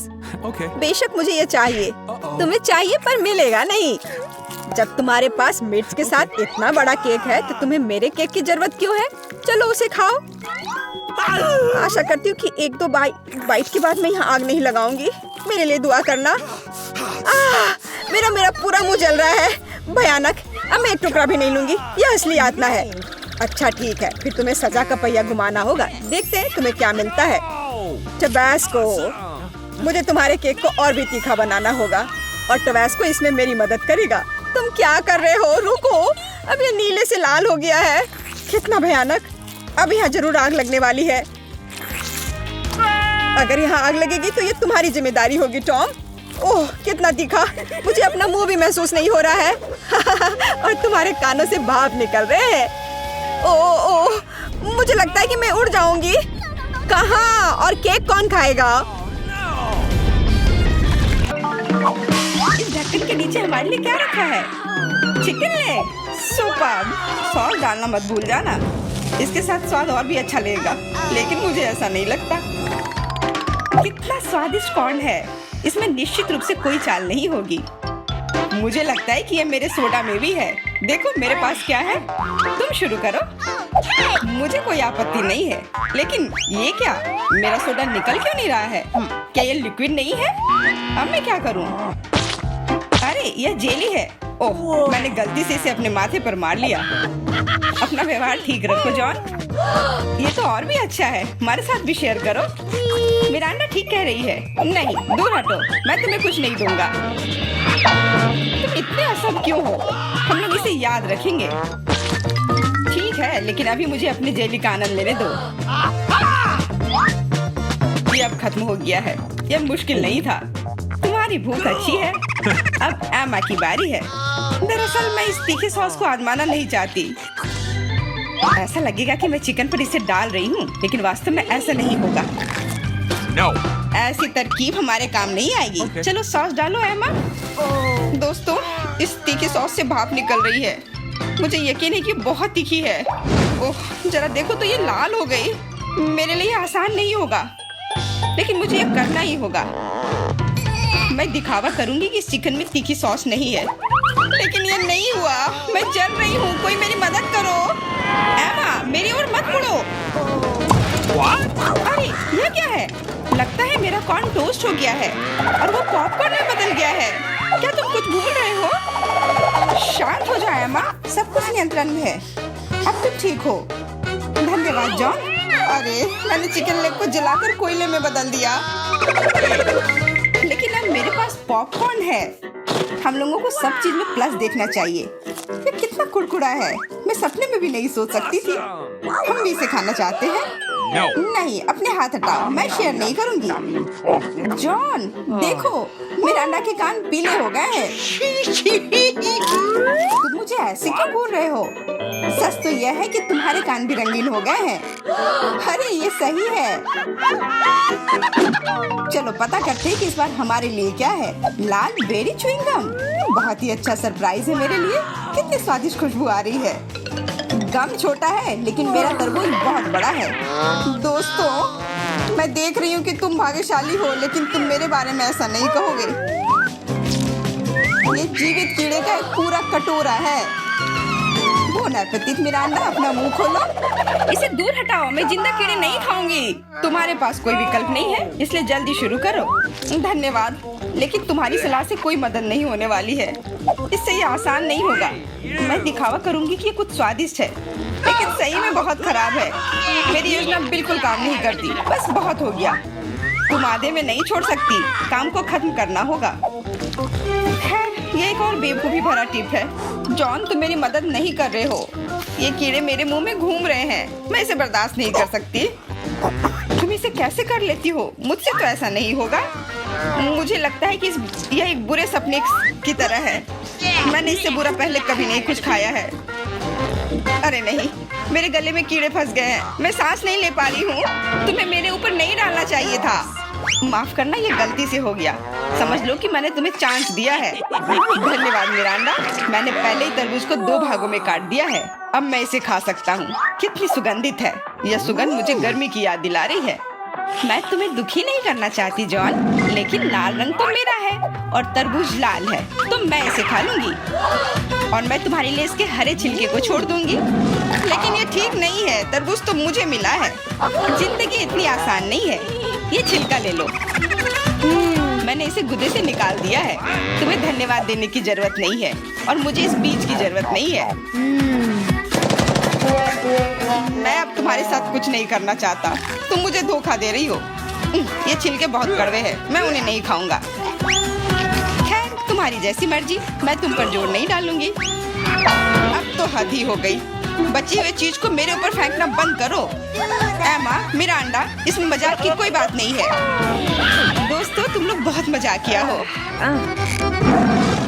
बेशक मुझे ये चाहिए। तुम्हें चाहिए पर मिलेगा नहीं। जब तुम्हारे पास मिर्च के साथ इतना बड़ा केक है तो तुम्हें मेरे केक की जरूरत क्यों है? चलो उसे खाओ। आशा करती हूँ कि एक दो बाइट के बाद मैं यहाँ आग नहीं लगाऊंगी। मेरे लिए दुआ करना। मेरा पूरा मुंह जल रहा है। भयानक। अब मैं एक टुकड़ा भी नहीं लूंगी। यह असली यातना है। अच्छा ठीक है, फिर तुम्हें सजा का पहिया घुमाना होगा। देखते हैं तुम्हें क्या मिलता है। टबैस्को। मुझे तुम्हारे केक को और भी तीखा बनाना होगा और टबैस्को इसमें मेरी मदद करेगा। तुम क्या कर रहे हो? रुको, अब ये नीले से लाल हो गया है। कितना भयानक। अब यहाँ जरूर आग लगने वाली है। अगर यहाँ आग लगेगी तो ये तुम्हारी जिम्मेदारी होगी टॉम। ओह, कितना तीखा। मुझे अपना मुंह भी महसूस नहीं हो रहा है और तुम्हारे कानों से भाप निकल रहे हैं। ओह, मुझे लगता है कि मैं उड़ जाऊंगी। कहाँ? और केक कौन खाएगा? इस ढक्कन के नीचे हमारे लिए क्या रखा है? Chicken leg. सुपर। सॉस डालना मत भूल जाना। इसके साथ स्वाद और भी अच्छा लगेगा, लेकिन मुझे ऐसा नहीं लगता। कितना स्वादिष्ट कॉर्न है। इसमें निश्चित रूप से कोई चाल नहीं होगी। मुझे लगता है कि ये मेरे सोडा में भी है। देखो मेरे पास क्या है। तुम शुरू करो। मुझे कोई आपत्ति नहीं है, लेकिन ये क्या? मेरा सोडा निकल क्यों नहीं रहा है? क्या ये लिक्विड नहीं है? अब मैं क्या करूं? अरे यह जेली है। ओह, मैंने गलती से इसे अपने माथे पर मार लिया। अपना व्यवहार ठीक रखो जॉन। ये तो और भी अच्छा है, हमारे साथ भी शेयर करो। मिरांडा ठीक कह रही है। नहीं, दूर हटो, मैं तुम्हें कुछ नहीं दूंगा। तुम इतने असब क्यों हो? हम लोग इसे याद रखेंगे। ठीक है, लेकिन अभी मुझे अपने जेली का आनंद लेने दो। ये अब खत्म हो गया है। यह मुश्किल नहीं था। तुम्हारी भूख अच्छी है। अब एमा की बारी है। दरअसल मैं इस तीखे सॉस को आजमाना नहीं चाहती। ऐसा लगेगा कि मैं चिकन पर इसे डाल रही हूँ, लेकिन वास्तव में ऐसा नहीं होगा। No. ऐसी तरकीब हमारे काम नहीं आएगी। Okay. चलो सॉस डालो एमा। दोस्तों, इस तीखी सॉस से भाप निकल रही है। मुझे यकीन है कि बहुत तीखी है। ओह, जरा देखो तो ये लाल हो गई। मेरे लिए आसान नहीं होगा, लेकिन मुझे ये करना ही होगा। मैं दिखावा करूंगी कि इस चिकन में तीखी सॉस नहीं है, लेकिन ये नहीं हुआ। मैं जल रही हूँ, कोई मेरी मदद करो। एमा, मेरी ओर मत मुड़ो। अरे, ये क्या है? लगता है मेरा कॉर्न टोस्ट हो गया है और वो पॉपकॉर्न में बदल गया है। क्या तुम कुछ भूल रहे हो? शांत हो जाओ एमा, सब कुछ नियंत्रण में है। अब तुम ठीक हो। धन्यवाद जॉन। अरे, मैंने चिकन लेग को जलाकर कोयले में बदल दिया। लेकिन अब मेरे पास पॉपकॉर्न है। हम लोगों को सब चीज में प्लस देखना चाहिए। ये कितना कुड़कुड़ा है, मैं सपने में भी नहीं सोच सकती थी। हम भी इसे खाना चाहते हैं। No. नहीं, अपने हाथ हटाओ, मैं शेयर नहीं करूंगी। जॉन, देखो, मिरांडा के कान पीले हो गए हैं। तुम मुझे ऐसे क्यों बोल रहे हो? सच तो यह है कि तुम्हारे कान भी रंगीन हो गए हैं। अरे, ये सही है। चलो पता करते हैं कि इस बार हमारे लिए क्या है। लाल बेरी च्युइंगम, बहुत ही अच्छा सरप्राइज है मेरे लिए। कितनी स्वादिष्ट खुशबू आ रही है। गम छोटा है, लेकिन मेरा तरबूज बहुत बड़ा है। दोस्तों, मैं देख रही हूँ कि तुम भाग्यशाली हो, लेकिन तुम मेरे बारे में ऐसा नहीं कहोगे। ये जीवित कीड़े का एक पूरा कटोरा है। बोन एपेटिट मिरांडा, अपना मुंह खोलो। इसे दूर हटाओ, मैं जिंदा कीड़े नहीं खाऊंगी। तुम्हारे पास कोई विकल्प नहीं है, इसलिए जल्दी शुरू करो। धन्यवाद, लेकिन तुम्हारी सलाह से कोई मदद नहीं होने वाली है। इससे ये आसान नहीं होगा। मैं दिखावा करूंगी कि ये कुछ स्वादिष्ट है, लेकिन सही में बहुत खराब है। मेरी योजना बिल्कुल काम नहीं करती। बस बहुत हो गया। तुम आधे में नहीं छोड़ सकती, काम को खत्म करना होगा। खैर, ये एक और बेवकूफी भरा टिप है। जॉन, तुम मेरी मदद नहीं कर रहे हो। ये कीड़े मेरे मुंह में घूम रहे हैं। मैं इसे बर्दाश्त नहीं कर सकती। तुम इसे कैसे कर लेती हो? मुझसे तो ऐसा नहीं होगा। मुझे लगता है कि यह एक बुरे सपने की तरह है। मैंने इससे बुरा पहले कभी नहीं कुछ खाया है। अरे नहीं, मेरे गले में कीड़े फंस गए हैं। मैं सांस नहीं ले पा रही हूँ। तुम्हें मेरे ऊपर नहीं डालना चाहिए था। माफ करना, ये गलती से हो गया। समझ लो कि मैंने तुम्हें चांस दिया है। धन्यवाद मिरांडा, मैंने पहले ही तरबूज को 2 भागों में काट दिया है। अब मैं इसे खा सकता हूँ। कितनी सुगंधित है। यह सुगंध मुझे गर्मी की याद दिला रही है। मैं तुम्हें दुखी नहीं करना चाहती जॉन, लेकिन लाल रंग तो मेरा है और तरबूज लाल है, तो मैं इसे खा लूंगी और मैं तुम्हारे लिए इसके हरे छिलके को छोड़ दूंगी। लेकिन ये ठीक नहीं है, तरबूज तो मुझे मिला है। जिंदगी इतनी आसान नहीं है। ये छिलका ले लो। मैंने इसे गुदे से निकाल दिया है। तुम्हें धन्यवाद देने की जरूरत नहीं है और मुझे इस बीज की जरूरत नहीं है। मैं अब तुम्हारे साथ कुछ नहीं करना चाहता। तुम मुझे धोखा दे रही हो। ये छिलके बहुत कड़वे हैं, मैं उन्हें नहीं खाऊंगा। खैर, तुम्हारी जैसी मर्जी, मैं तुम पर जोर नहीं डालूंगी। अब तो हद ही हो गई। बची हुई चीज को मेरे ऊपर फेंकना बंद करो। एमा, मिरांडा, इसमें मजाक की कोई बात नहीं है। दोस्तों, तुम लोग बहुत मजाक किया हो।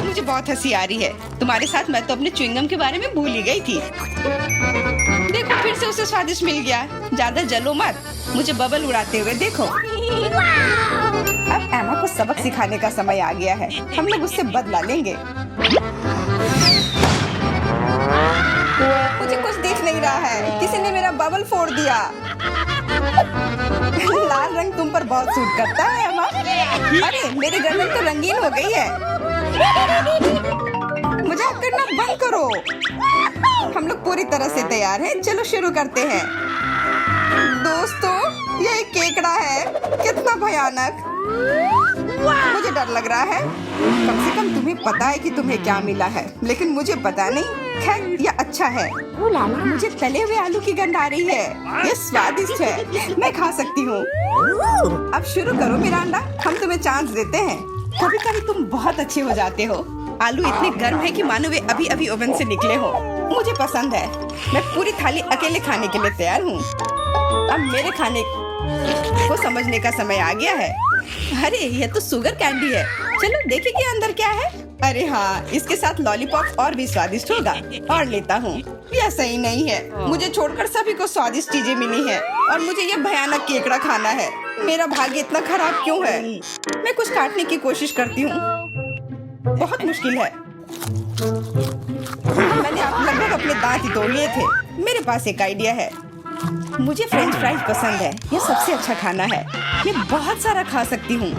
मुझे बहुत हंसी आ रही है। तुम्हारे साथ मैं तो अपने च्युइंगम के बारे में भूल ही गई थी। देखो, फिर से उसे स्वादिष्ट मिल गया। ज्यादा जलो मत, मुझे बबल उड़ाते हुए देखो। अब एमा को सबक सिखाने का समय आ गया है। हम लोग उससे बदला लेंगे। मुझे कुछ दिख नहीं रहा है। किसी ने मेरा बबल फोड़ दिया। लाल रंग तुम पर बहुत सूट करता है एमा। अरे, मेरी गर्दन तो रंगीन हो गई है। मजाक करना बंद करो। हम लोग पूरी तरह से तैयार हैं। चलो शुरू करते हैं। दोस्तों, ये एक केकड़ा है। कितना भयानक। मुझे डर लग रहा है। कम से कम तुम्हें पता है कि तुम्हें क्या मिला है, लेकिन मुझे पता नहीं। खैर, यह अच्छा है। मुझे तले हुए आलू की गंध आ रही है। ये स्वादिष्ट है, मैं खा सकती हूँ। अब शुरू करो मिरांडा, हम तुम्हें चांस देते हैं। कभी कभी तुम बहुत अच्छे हो जाते हो। आलू इतने गर्म है कि मानो वे अभी अभी ओवन से निकले हो। मुझे पसंद है। मैं पूरी थाली अकेले खाने के लिए तैयार हूँ। अब मेरे खाने को समझने का समय आ गया है। अरे, यह तो शुगर कैंडी है। चलो देखें कि अंदर क्या है। अरे हाँ, इसके साथ लॉलीपॉप और भी स्वादिष्ट होगा। और लेता हूँ। यह सही नहीं है। मुझे छोड़कर सभी को स्वादिष्ट चीजें मिली हैं और मुझे यह भयानक केकड़ा खाना है। मेरा भाग्य इतना खराब क्यों है? मैं कुछ काटने की कोशिश करती हूँ। बहुत मुश्किल है। मैंने लगभग अपने दांत ही तोड़ लिए थे। मेरे पास एक आइडिया है। मुझे फ्रेंच फ्राइज पसंद है। ये सबसे अच्छा खाना है। मैं बहुत सारा खा सकती हूँ।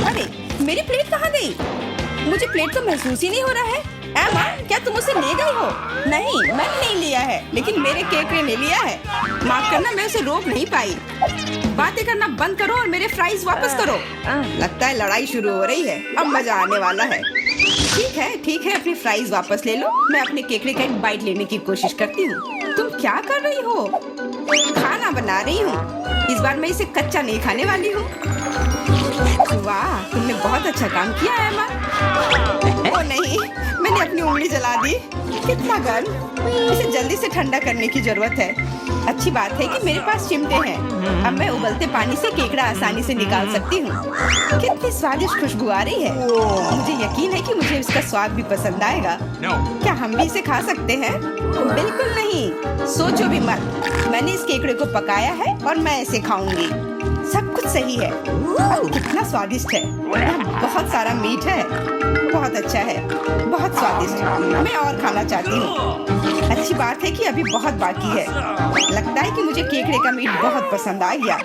अरे, मेरी प्लेट कहाँ गई? मुझे प्लेट तो महसूस ही नहीं हो रहा है। एमा, क्या तुम उसे ले गई हो? नहीं, मैंने नहीं लिया है, लेकिन मेरे केकड़े ने लिया है। माफ करना, मैं उसे रोक नहीं पाई। बातें करना बंद करो और मेरे फ्राइज वापस करो। लगता है लड़ाई शुरू हो रही है। अब मजा आने वाला है। ठीक है, अपनी फ्राइज वापस ले लो। मैं अपने केकड़े का एक बाइट लेने की कोशिश करती हूँ। तुम क्या कर रही हो? खाना बना रही हूँ। इस बार मैं इसे कच्चा नहीं खाने वाली हूँ। वाह, तुमने बहुत अच्छा काम किया है एमा। ओ नहीं, मैंने अपनी उंगली जला दी। कितना गर्म। इसे जल्दी से ठंडा करने की जरूरत है। अच्छी बात है कि मेरे पास चिमटे हैं। अब मैं उबलते पानी से केकड़ा आसानी से निकाल सकती हूँ। कितनी स्वादिष्ट खुशबू आ रही है। मुझे यकीन है कि मुझे इसका स्वाद भी पसंद आएगा। क्या हम भी इसे खा सकते हैं? बिल्कुल नहीं, सोचो भी मत। मैंने इस केकड़े को पकाया है और मैं इसे खाऊंगी। सब कुछ सही है। कितना स्वादिष्ट है। बहुत सारा मीठ है। बहुत अच्छा है, बहुत स्वादिष्ट। मैं और खाना चाहती हूँ। अच्छी बात है कि अभी बहुत बाकी है। लगता है कि मुझे केकड़े का मीट बहुत पसंद आ गया।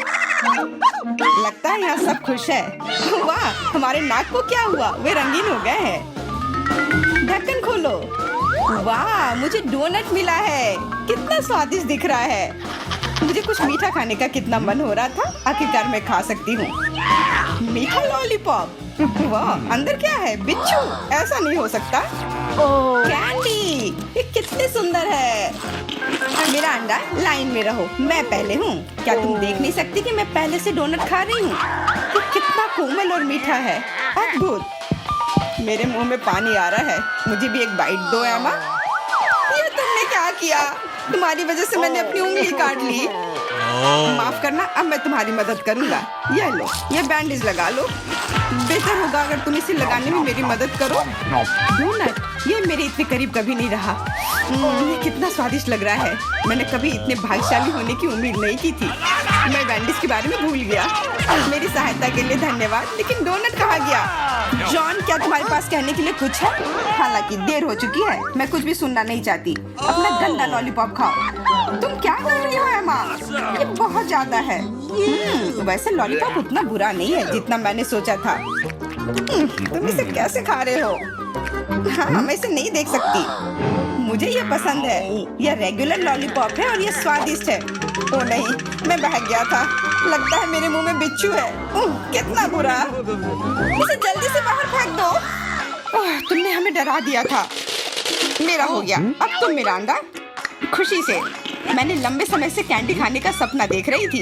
लगता है यहाँ सब खुश है। वाह, हमारे नाक को क्या हुआ? वे रंगीन हो गए हैं। ढक्कन खोलो। वाह, मुझे डोनट मिला है। कितना स्वादिष्ट दिख रहा है। मुझे कुछ मीठा खाने का कितना मन हो रहा था। आखिरकार मैं खा सकती हूँ। मीठा लॉलीपॉप। वाह, अंदर क्या है? बिच्छू? ऐसा नहीं हो सकता। कैंडी, ये कितनी सुंदर है। मिरांडा, लाइन में रहो। मैं पहले हूँ। क्या तुम देख नहीं सकती कि मैं पहले से डोनट खा रही हूँ? ये कितना कोमल और मीठा है। अद्भुत। मेरे मुंह में पानी आ रहा है। मुझे भी एक बाइट दो एमा। ये तुमने क्या किया? तुम्हारी वजह से मैंने अपनी उंगली काट ली। माफ करना, अब मैं तुम्हारी मदद करूंगा। ये लो, ये बैंडेज लगा लो। बेहतर होगा अगर तुम इसे लगाने में मेरी मदद करो। डोनट, ये मेरे इतने करीब कभी नहीं रहा। ये कितना स्वादिष्ट लग रहा है। मैंने कभी इतने भाग्यशाली होने की उम्मीद नहीं की थी। मैं बैंडेज के बारे में भूल गया। मेरी सहायता के लिए धन्यवाद। लेकिन डोनट कहाँ गया? जॉन, क्या तुम्हारे पास कहने के लिए कुछ है? हालांकि देर हो चुकी है। मैं कुछ भी सुनना नहीं चाहती। अपना गंदा लॉलीपॉप खाओ। तुम क्या कर रही हो एमा? ये बहुत ज्यादा है। वैसे लॉलीपॉप उतना बुरा नहीं है जितना मैंने सोचा था। तुम इसे कैसे खा रहे हो? हाँ, मैं इसे नहीं देख सकती। मुझे ये पसंद है। यह रेगुलर लॉलीपॉप है और ये स्वादिष्ट है। ओ नहीं, मैं बहक गया था। लगता है मेरे मुंह में बिच्छू है। कितना बुरा। इसे जल्दी से बाहर फेंक दो। तुमने हमें डरा दिया था। मेरा हो गया। अब तुम मिरांडा। खुशी से। मैंने लंबे समय से कैंडी खाने का सपना देख रही थी।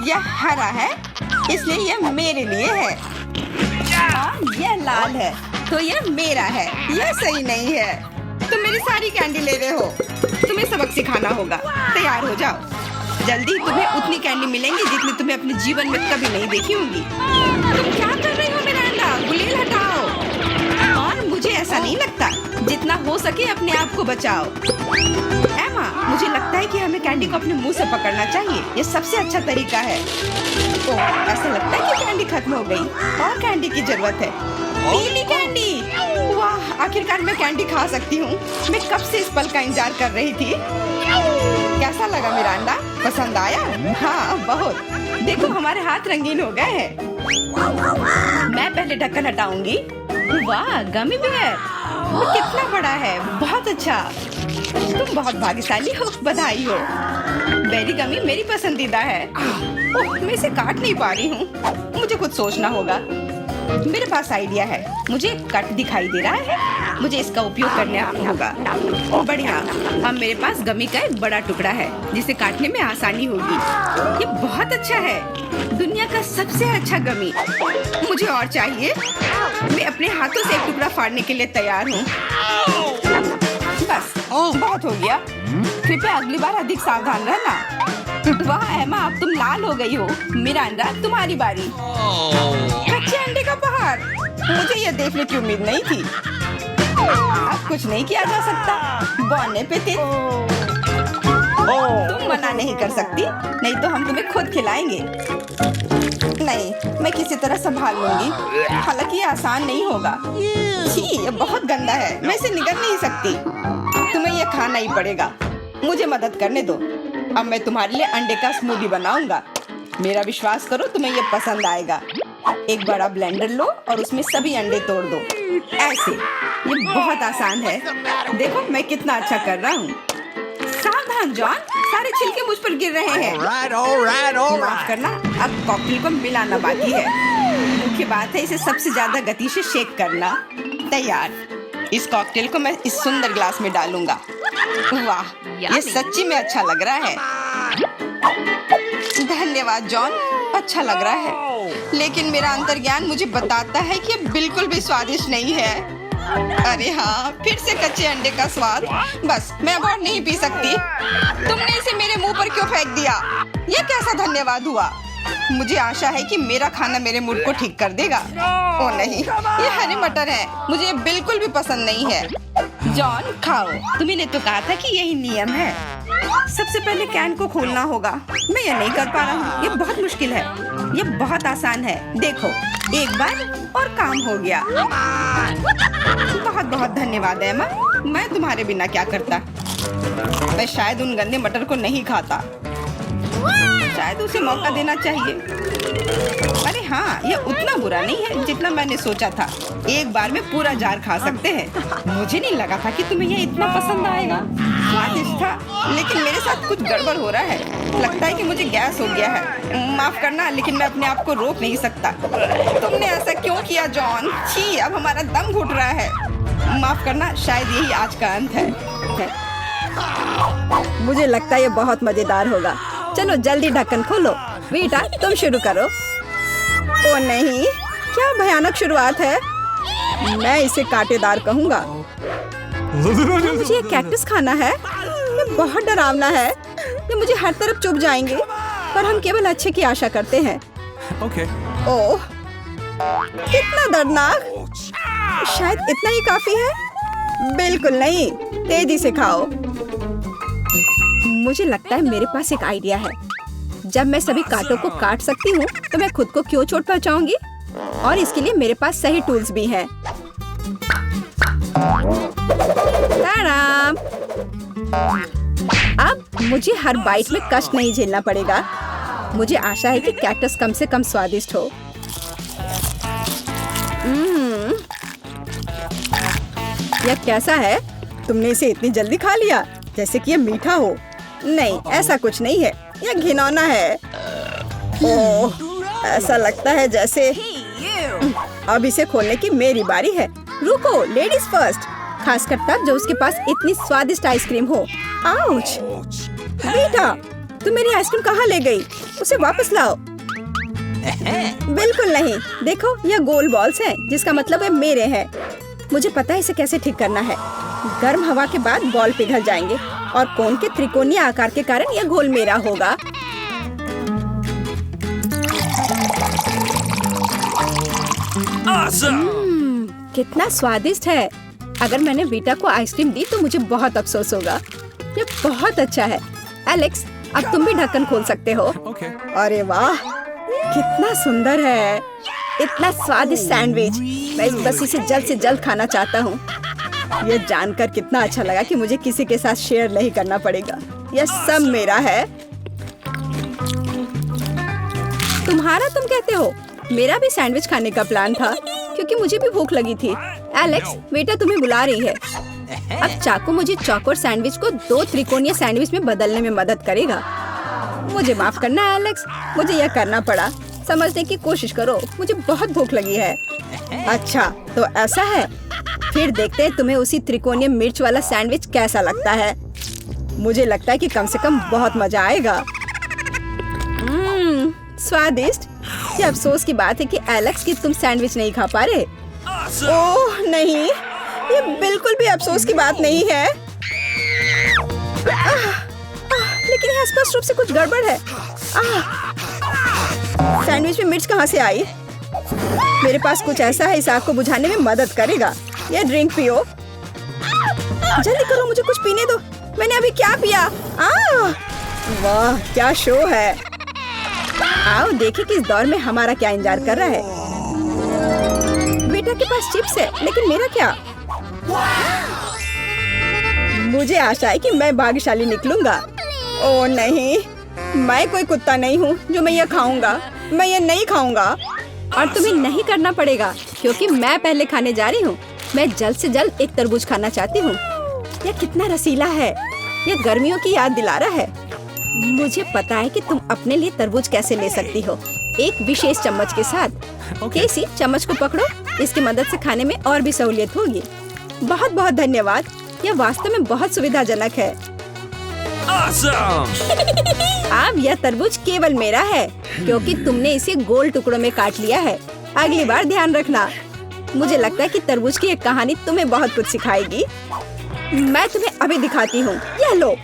यह हरा है, इसलिए यह मेरे लिए है। यह लाल है, तो यह मेरा है। यह सही नहीं है। तुम मेरी सारी कैंडी ले रहे हो। तुम्हें सबक सिखाना होगा। तैयार हो जाओ। जल्दी तुम्हें उतनी कैंडी मिलेंगी जितनी तुम्हें अपने जीवन में कभी नहीं देखी होंगी। तुम क्या कर रही हो मिरांडा? गुलेल हटाओ। और मुझे ऐसा नहीं लगता। जितना हो सके अपने आप को बचाओ। एमा, मुझे लगता है कि हमें कैंडी को अपने मुंह से पकड़ना चाहिए। ये सबसे अच्छा तरीका है। ऐसा लगता है कि कैंडी खत्म हो गई। और कैंडी की जरूरत है। पीली कैंडी। वाह, आखिरकार मैं कैंडी खा सकती हूँ। मैं कब से इस पल का इंतजार कर रही थी। कैसा लगा मिरांडा? पसंद आया? हाँ, बहुत। देखो, हमारे हाथ रंगीन हो गए हैं। मैं पहले ढक्कन हटाऊंगी। वाह, गमी बेयर। वो कितना बड़ा है। बहुत अच्छा। तुम बहुत भाग्यशाली हो। बधाई हो। बेरी गमी मेरी पसंदीदा है। ओह, मैं इसे काट नहीं पा रही हूँ। मुझे कुछ सोचना होगा। मेरे पास आइडिया है। मुझे एक कट दिखाई दे रहा है, मुझे इसका उपयोग करना होगा। बढ़िया, अब मेरे पास गमी का एक बड़ा टुकड़ा है जिसे काटने में आसानी होगी। ये बहुत अच्छा है, दुनिया का सबसे अच्छा गमी। मुझे और चाहिए। मैं अपने हाथों से एक टुकड़ा फाड़ने के लिए तैयार हूँ। बस बहुत हो गया। कृपया अगली बार अधिक सावधान रहना। वाह एमा, अब तुम लाल हो गई हो। मिरांडा, तुम्हारी बारी। कच्चे अंडे का पहाड़, मुझे यह देखने की उम्मीद नहीं थी। अब कुछ नहीं किया जा सकता। बौने पे तिल। तुम मना नहीं कर सकती, नहीं तो हम तुम्हें खुद खिलाएंगे। नहीं, मैं किसी तरह संभाल लूंगी। हालांकि ये आसान नहीं होगा। छी, ये बहुत गंदा है, मैं इसे निगल नहीं सकती। तुम्हें ये खाना ही पड़ेगा। मुझे मदद करने दो। अब मैं तुम्हारे लिए अंडे का स्मूदी बनाऊंगा। मेरा विश्वास करो, तुम्हें ये पसंद आएगा। एक बड़ा ब्लेंडर लो और उसमें सभी अंडे तोड़ दो। ऐसे, ये बहुत आसान है। देखो मैं कितना अच्छा कर रहा हूँ। सावधान जॉन, सारे छिलके मुझ पर गिर रहे हैं। माफ करना, अब कॉकटेल को मिलाना बाकी है। मुख्य बात है इसे सबसे ज्यादा गति से शेक करना। तैयार। इस कॉकटेल को मैं इस सुंदर ग्लास में डालूंगा। वाह, ये सच्ची में अच्छा लग रहा है। धन्यवाद जॉन, अच्छा लग रहा है। लेकिन मेरा अंतर्ज्ञान मुझे बताता है कि ये बिल्कुल भी स्वादिष्ट नहीं है। अरे हाँ, फिर से कच्चे अंडे का स्वाद। बस, मैं अब और नहीं पी सकती। तुमने इसे मेरे मुंह पर क्यों फेंक दिया? ये कैसा धन्यवाद हुआ? मुझे आशा है कि मेरा खाना मेरे मूड को ठीक कर देगा। ओ नहीं, ये हरे मटर है, मुझे बिल्कुल भी पसंद नहीं है। जॉन, खाओ। तुमने तो कहा था कि यही नियम है। सबसे पहले कैन को खोलना होगा। मैं ये नहीं कर पा रहा हूँ। ये बहुत मुश्किल है। ये बहुत आसान है। देखो, एक बार और काम हो गया। बहुत बहुत धन्यवाद एमा। मैं तुम्हारे बिना क्या करता। मैं शायद उन गंदे मटर को नहीं खाता। शायद उसे मौका देना चाहिए। अरे हाँ, ये उतना बुरा नहीं है जितना मैंने सोचा था। एक बार में पूरा जार खा सकते हैं। मुझे नहीं लगा था कि तुम्हें ये इतना पसंद आएगा। स्वादिष्ट था, लेकिन मेरे साथ कुछ गड़बड़ हो रहा है। लगता है कि मुझे गैस हो गया है। माफ करना, लेकिन मैं अपने आप को रोक नहीं सकता। तुमने ऐसा क्यों किया जॉन? छी, अब हमारा दम घुट रहा है। माफ करना, शायद यही आज का अंत है। मुझे लगता है ये बहुत मजेदार होगा। चलो जल्दी ढक्कन खोलो। बेटा, तुम शुरू करो। ओ नहीं, क्या भयानक शुरुआत है। मैं इसे कांटेदार कहूँगा। मुझे ये कैक्टस खाना है। ये बहुत डरावना है। ये मुझे हर तरफ चुभ जाएंगे। पर हम केवल अच्छे की आशा करते हैं। ओह, कितना दर्दनाक। शायद इतना ही काफी है। बिल्कुल नहीं, तेजी से खाओ। मुझे लगता है मेरे पास एक आइडिया है। जब मैं सभी कांटों को काट सकती हूँ, तो मैं खुद को क्यों चोट पहुँचाऊंगी? और इसके लिए मेरे पास सही टूल्स भी हैं। अब मुझे हर बाइट में कष्ट नहीं झेलना पड़ेगा। मुझे आशा है कि कैक्टस कम से कम स्वादिष्ट हो। यह कैसा है? तुमने इसे इतनी जल्दी खा लिया, जैसे कि यह मीठा हो। नहीं, ऐसा कुछ नहीं है। यह घिनौना है। ओह, ऐसा लगता है जैसे अब इसे खोलने की मेरी बारी है। रुको, लेडीज फर्स्ट। खासकर तब जब उसके पास इतनी स्वादिष्ट आइसक्रीम हो। आउच! बेटा, तुम मेरी आइसक्रीम कहाँ ले गई? उसे वापस लाओ। बिल्कुल नहीं। देखो, यह गोल बॉल्स हैं, जिसका मतलब है मेरे हैं। मुझे पता है इसे कैसे ठीक करना है। गर्म हवा के बाद बॉल पिघल जाएंगे और कोन के त्रिकोणीय आकार के कारण यह घोल मेरा होगा। कितना स्वादिष्ट है। अगर मैंने वीटा को आइसक्रीम दी तो मुझे बहुत अफसोस होगा। ये बहुत अच्छा है। एलेक्स, अब तुम भी ढक्कन खोल सकते हो। अरे वाह, कितना सुंदर है। इतना स्वादिष्ट सैंडविच। मैं बस इसे जल्द से जल्द खाना चाहता हूँ। यह जानकर कितना अच्छा लगा कि मुझे किसी के साथ शेयर नहीं करना पड़ेगा। यह सब मेरा है। तुम्हारा तुम कहते हो? मेरा भी सैंडविच खाने का प्लान था, क्योंकि मुझे भी भूख लगी थी। एलेक्स, बेटा तुम्हें बुला रही है। अब चाकू मुझे चौकोर सैंडविच को 2 त्रिकोणीय सैंडविच में बदलने में मदद करेगा। मुझे माफ करना एलेक्स, मुझे यह करना पड़ा। समझने की कोशिश करो, मुझे बहुत भूख लगी है। अच्छा तो ऐसा है, फिर देखते हैं तुम्हें उसी त्रिकोणीय मिर्च वाला सैंडविच कैसा लगता है। मुझे लगता है कि कम से कम बहुत मजा आएगा। स्वादिष्ट। ये अफसोस की बात है कि एलेक्स की तुम सैंडविच नहीं खा पा रहे। ओह नहीं, ये बिल्कुल भी अफसोस की बात नहीं है। लेकिन यहाँ स्पष्ट रूप से कुछ गड़बड़ है। सैंडविच में मिर्च कहाँ से आई? मेरे पास कुछ ऐसा है इस आग को बुझाने में मदद करेगा। ये ड्रिंक पियो। जल्दी करो, मुझे कुछ पीने दो। मैंने अभी क्या पिया? वाह क्या शो है। आओ देखें कि इस दौर में हमारा क्या इंतजार कर रहा है। बेटा के पास चिप्स है, लेकिन मेरा क्या? मुझे आशा है कि मैं भाग्यशाली निकलूंगा। ओह नहीं, मैं कोई कुत्ता नहीं हूँ जो मैं ये खाऊंगा। मैं ये नहीं खाऊंगा। और तुम्हें नहीं करना पड़ेगा क्योंकि मैं पहले खाने जा रही हूँ। मैं जल्द से जल्द एक तरबूज खाना चाहती हूँ। यह कितना रसीला है। यह गर्मियों की याद दिला रहा है। मुझे पता है कि तुम अपने लिए तरबूज कैसे ले सकती हो, एक विशेष चम्मच के साथ। केसी, चम्मच को पकड़ो। इसकी मदद से खाने में और भी सहूलियत होगी। बहुत बहुत धन्यवाद। यह वास्तव में बहुत सुविधाजनक है। अब यह तरबूज केवल मेरा है क्योंकि तुमने इसे गोल टुकड़ों में काट लिया है। अगली बार ध्यान रखना। मुझे लगता है कि तरबूज की एक कहानी तुम्हें बहुत कुछ सिखाएगी। मैं तुम्हें अभी दिखाती हूँ। यह लो।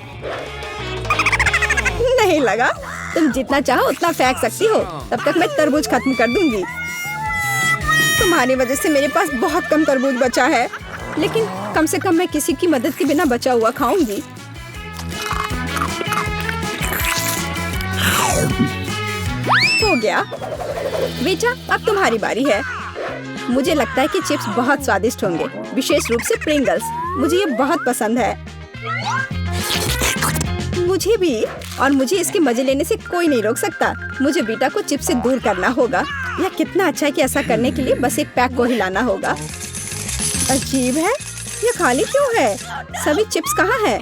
नहीं लगा? तुम जितना चाहो उतना फेंक सकती हो। तब तक मैं तरबूज खत्म कर दूंगी। तुम्हारी वजह से मेरे पास बहुत कम तरबूज बचा है, लेकिन कम से कम मैं किसी की मदद के बिना बचा हुआ खाऊंगी। हो गया। बेटा अब तुम्हारी बारी है। मुझे लगता है कि चिप्स बहुत स्वादिष्ट होंगे, विशेष रूप से प्रिंगल्स। मुझे ये बहुत पसंद है। मुझे भी। और मुझे इसके मजे लेने से कोई नहीं रोक सकता। मुझे बेटा को चिप्स से दूर करना होगा। यह कितना अच्छा है कि ऐसा करने के लिए बस एक पैक को हिलाना होगा। अजीब है, ये खाली क्यों है? सभी चिप्स कहाँ हैं?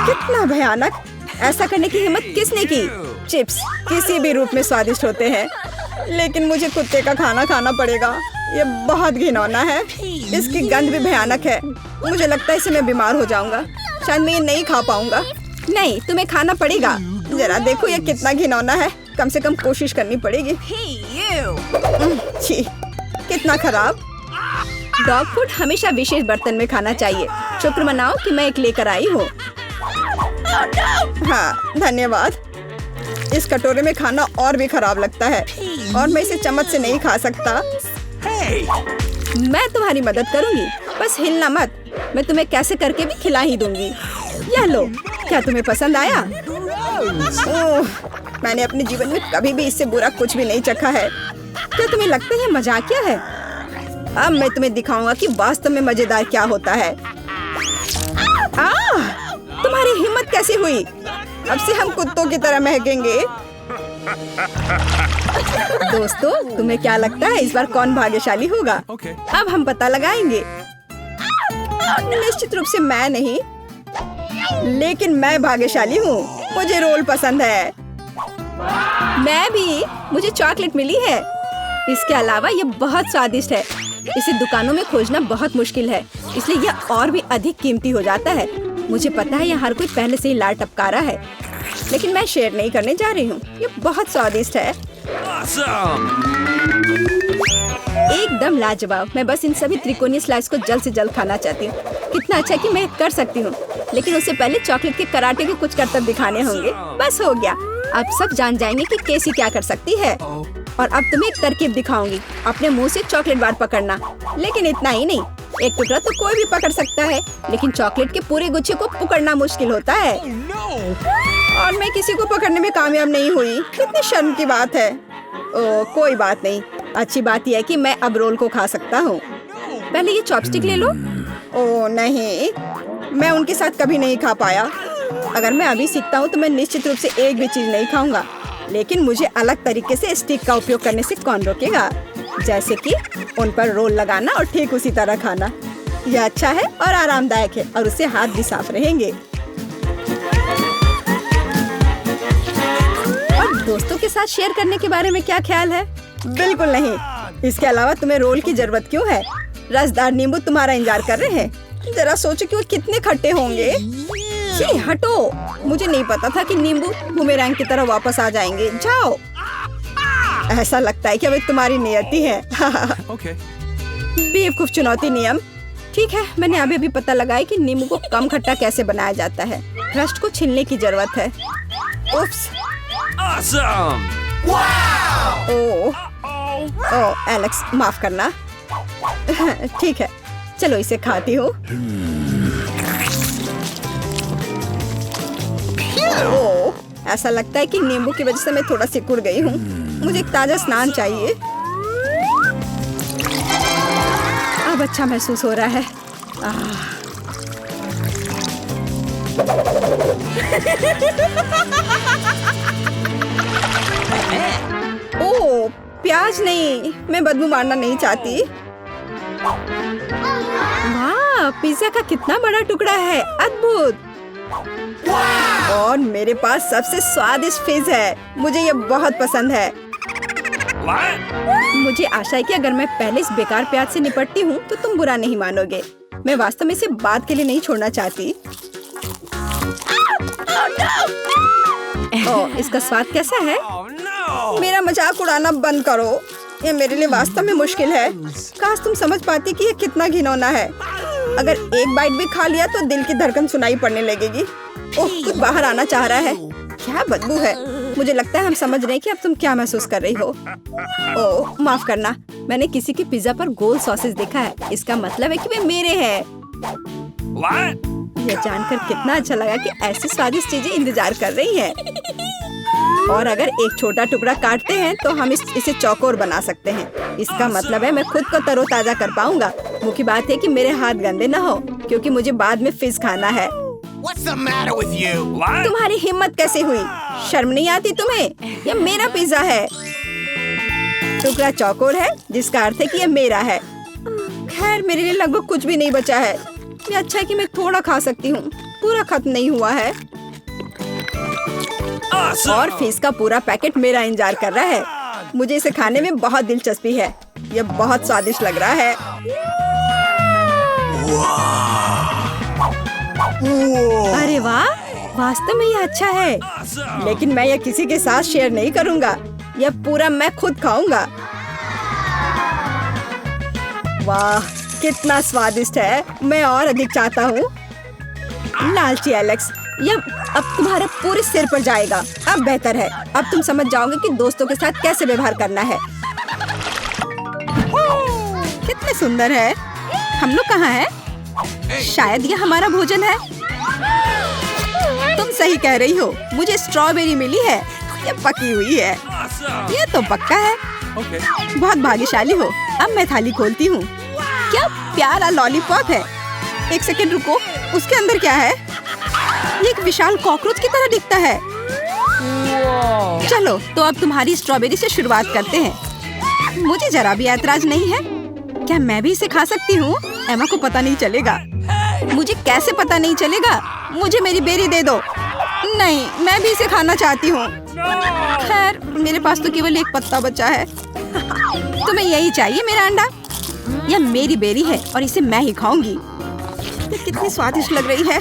कितना भयानक। ऐसा करने की हिम्मत किसने की? चिप्स किसी भी रूप में स्वादिष्ट होते हैं, लेकिन मुझे कुत्ते का खाना खाना पड़ेगा। ये बहुत घिनौना है। इसकी गंध भी भयानक है। मुझे लगता है इससे मैं बीमार हो जाऊंगा। शायद मैं ये नहीं खा पाऊंगा। नहीं, तुम्हें खाना पड़ेगा। जरा देखो ये कितना घिनौना है। कम से कम कोशिश करनी पड़ेगी। छी, कितना खराब। डॉग फूड हमेशा विशेष बर्तन में खाना चाहिए। शुक्र मनाओ कि मैं एक लेकर आई हूँ। हाँ धन्यवाद। इस कटोरे में खाना और भी खराब लगता है और मैं इसे चम्मच से नहीं खा सकता। मैं तुम्हारी मदद करूंगी, बस हिलना मत। मैं तुम्हें कैसे करके भी खिला ही दूंगी। यह लो। क्या तुम्हें पसंद आया? ओह, मैंने अपने जीवन में कभी भी इससे बुरा कुछ भी नहीं चखा है। क्या तुम्हें लगता है मजाकिया है? अब मैं तुम्हें दिखाऊंगा कि वास्तव में मजेदार क्या होता है। तुम्हारी हिम्मत कैसे हुई? अब से हम कुत्तों की तरह महकेंगे। दोस्तों, तुम्हें क्या लगता है इस बार कौन भाग्यशाली होगा? अब हम पता लगाएंगे। निश्चित रूप से मैं नहीं, लेकिन मैं भाग्यशाली हूँ। मुझे रोल पसंद है। मैं भी। मुझे चॉकलेट मिली है। इसके अलावा ये बहुत स्वादिष्ट है। इसे दुकानों में खोजना बहुत मुश्किल है, इसलिए यह और भी अधिक कीमती हो जाता है। मुझे पता है यहाँ हर कोई पहले से ही लार टपका रहा है, लेकिन मैं शेयर नहीं करने जा रही हूँ। ये बहुत स्वादिष्ट है। एकदम लाजवाब। मैं बस इन सभी त्रिकोणीय स्लाइस को जल्द से जल्द खाना चाहती हूँ। कितना अच्छा कि मैं कर सकती हूँ, लेकिन उससे पहले चॉकलेट के कराटे के कुछ करतब दिखाने होंगे। बस हो गया। अब सब जान जाएंगे कि केसी क्या कर सकती है। और अब तुम्हें एक तरकीब दिखाऊंगी। अपने मुंह से चॉकलेट बार पकड़ना, लेकिन इतना ही नहीं। एक टुकड़ा तो कोई भी पकड़ सकता है, लेकिन चॉकलेट के पूरे गुच्छे को पकड़ना मुश्किल होता है। और मैं किसी को पकड़ने में कामयाब नहीं हुई। कितनी शर्म की बात है। ओह कोई बात नहीं। अच्छी बात यह है कि मैं अब रोल को खा सकता हूँ। पहले ये चॉपस्टिक ले लो। ओह नहीं, मैं उनके साथ कभी नहीं खा पाया। अगर मैं अभी सीखता हूँ तो मैं निश्चित रूप से एक भी चीज नहीं खाऊंगा, लेकिन मुझे अलग तरीके से स्टिक का उपयोग करने से कौन रोकेगा? जैसे कि उन पर रोल लगाना और ठीक उसी तरह खाना। यह अच्छा है और आरामदायक है, और उससे हाथ भी साफ रहेंगे। और दोस्तों के साथ शेयर करने के बारे में क्या ख्याल है? बिल्कुल नहीं। इसके अलावा तुम्हें रोल की जरूरत क्यों है? रसदार नींबू तुम्हारा इंतजार कर रहे हैं। जरा सोचो कि वो कितने खट्टे होंगे। छी, हटो। मुझे नहीं पता था कि नींबू बूमेरैंग की तरह वापस आ जाएंगे। जाओ। ऐसा लगता है कि अब तुम्हारी नियति है। बेवकूफ चुनौती नियम। ठीक है, मैंने अभी भी पता लगाया कि नींबू को कम खट्टा कैसे बनाया जाता है। क्रस्ट को छीलने की जरूरत है। उफ्स। ओह एलेक्स, माफ करना। ठीक है, चलो इसे खाती हूँ। ओह, ऐसा लगता है कि नींबू की वजह से मैं थोड़ा सिकुड़ गई हूँ। मुझे एक ताजा स्नान चाहिए। अब अच्छा महसूस हो रहा है। ओह, प्याज नहीं। मैं बदबू मारना नहीं चाहती। वाह, पिज्जा का कितना बड़ा टुकड़ा है। अद्भुत। और मेरे पास सबसे स्वादिष्ट फिज है। मुझे ये बहुत पसंद है। मुझे आशा है कि अगर मैं पहले इस बेकार प्याज से निपटती हूँ तो तुम बुरा नहीं मानोगे। मैं वास्तव में इसे बात के लिए नहीं छोड़ना चाहती। ओह, इसका स्वाद कैसा है? मेरा मजाक उड़ाना बंद करो। ये मेरे लिए वास्तव में मुश्किल है। काश तुम समझ पाती कि ये कितना घिनौना है। अगर एक बाइट भी खा लिया तो दिल की धड़कन सुनाई पड़ने लगेगी। ओह, कुछ बाहर आना चाह रहा है। क्या बदबू है। मुझे लगता है हम समझ रहे हैं कि अब तुम क्या महसूस कर रही हो। ओह, माफ करना। मैंने किसी के पिज्जा पर गोल सॉसेस देखा है। इसका मतलब है कि वे मेरे हैं। यह जानकर कितना अच्छा लगा कि ऐसी स्वादिष्ट चीजें इंतजार कर रही हैं। और अगर एक छोटा टुकड़ा काटते हैं तो हम इसे चौकोर बना सकते हैं। इसका मतलब है मैं खुद को तरोताजा कर पाऊंगा। मुख्य बात है कि मेरे हाथ गंदे न हो, क्योंकि मुझे बाद में फिज खाना है। तुम्हारी हिम्मत कैसे हुई? शर्म नहीं आती तुम्हें? यह मेरा पिज्जा है। टुकड़ा चौकोर है, जिसका अर्थ है कि यह मेरा है। खैर, मेरे लिए लगभग कुछ भी नहीं बचा है। ये अच्छा है कि मैं थोड़ा खा सकती हूँ। पूरा खत्म नहीं हुआ है। और फिश का पूरा पैकेट मेरा इंतजार कर रहा है। मुझे इसे खाने में बहुत दिलचस्पी है। यह बहुत स्वादिष्ट लग रहा है। अरे वाह, वास्तव में यह अच्छा है। लेकिन मैं यह किसी के साथ शेयर नहीं करूंगा। यह पूरा मैं खुद खाऊंगा। वाह, कितना स्वादिष्ट है। मैं और अधिक चाहता हूँ। लालची एलेक्स, यह अब तुम्हारे पूरे सिर पर जाएगा। अब बेहतर है। अब तुम समझ जाओगे कि दोस्तों के साथ कैसे व्यवहार करना है। कितने सुंदर है। हम लोग कहाँ हैं? शायद यह हमारा भोजन है। तुम सही कह रही हो। मुझे स्ट्रॉबेरी मिली है। ये पकी हुई है। ये तो पक्का है। बहुत भाग्यशाली हो। अब मैं थाली खोलती हूँ। क्या प्यारा लॉलीपॉप है। एक सेकंड रुको, उसके अंदर क्या है? ये एक विशाल कॉकरोच की तरह दिखता है। चलो, तो अब तुम्हारी स्ट्रॉबेरी से शुरुआत करते हैं। मुझे जरा भी ऐतराज नहीं है। क्या मैं भी इसे खा सकती हूँ? एमा को पता नहीं चलेगा। मुझे कैसे पता नहीं चलेगा? मुझे मेरी बेरी दे दो। नहीं, मैं भी इसे खाना चाहती हूँ। खैर, मेरे पास तो केवल एक पत्ता बचा है। तुम्हें यही चाहिए मेरा अंडा? यह मेरी बेरी है और इसे मैं ही खाऊंगी। ये कितनी स्वादिष्ट लग रही है।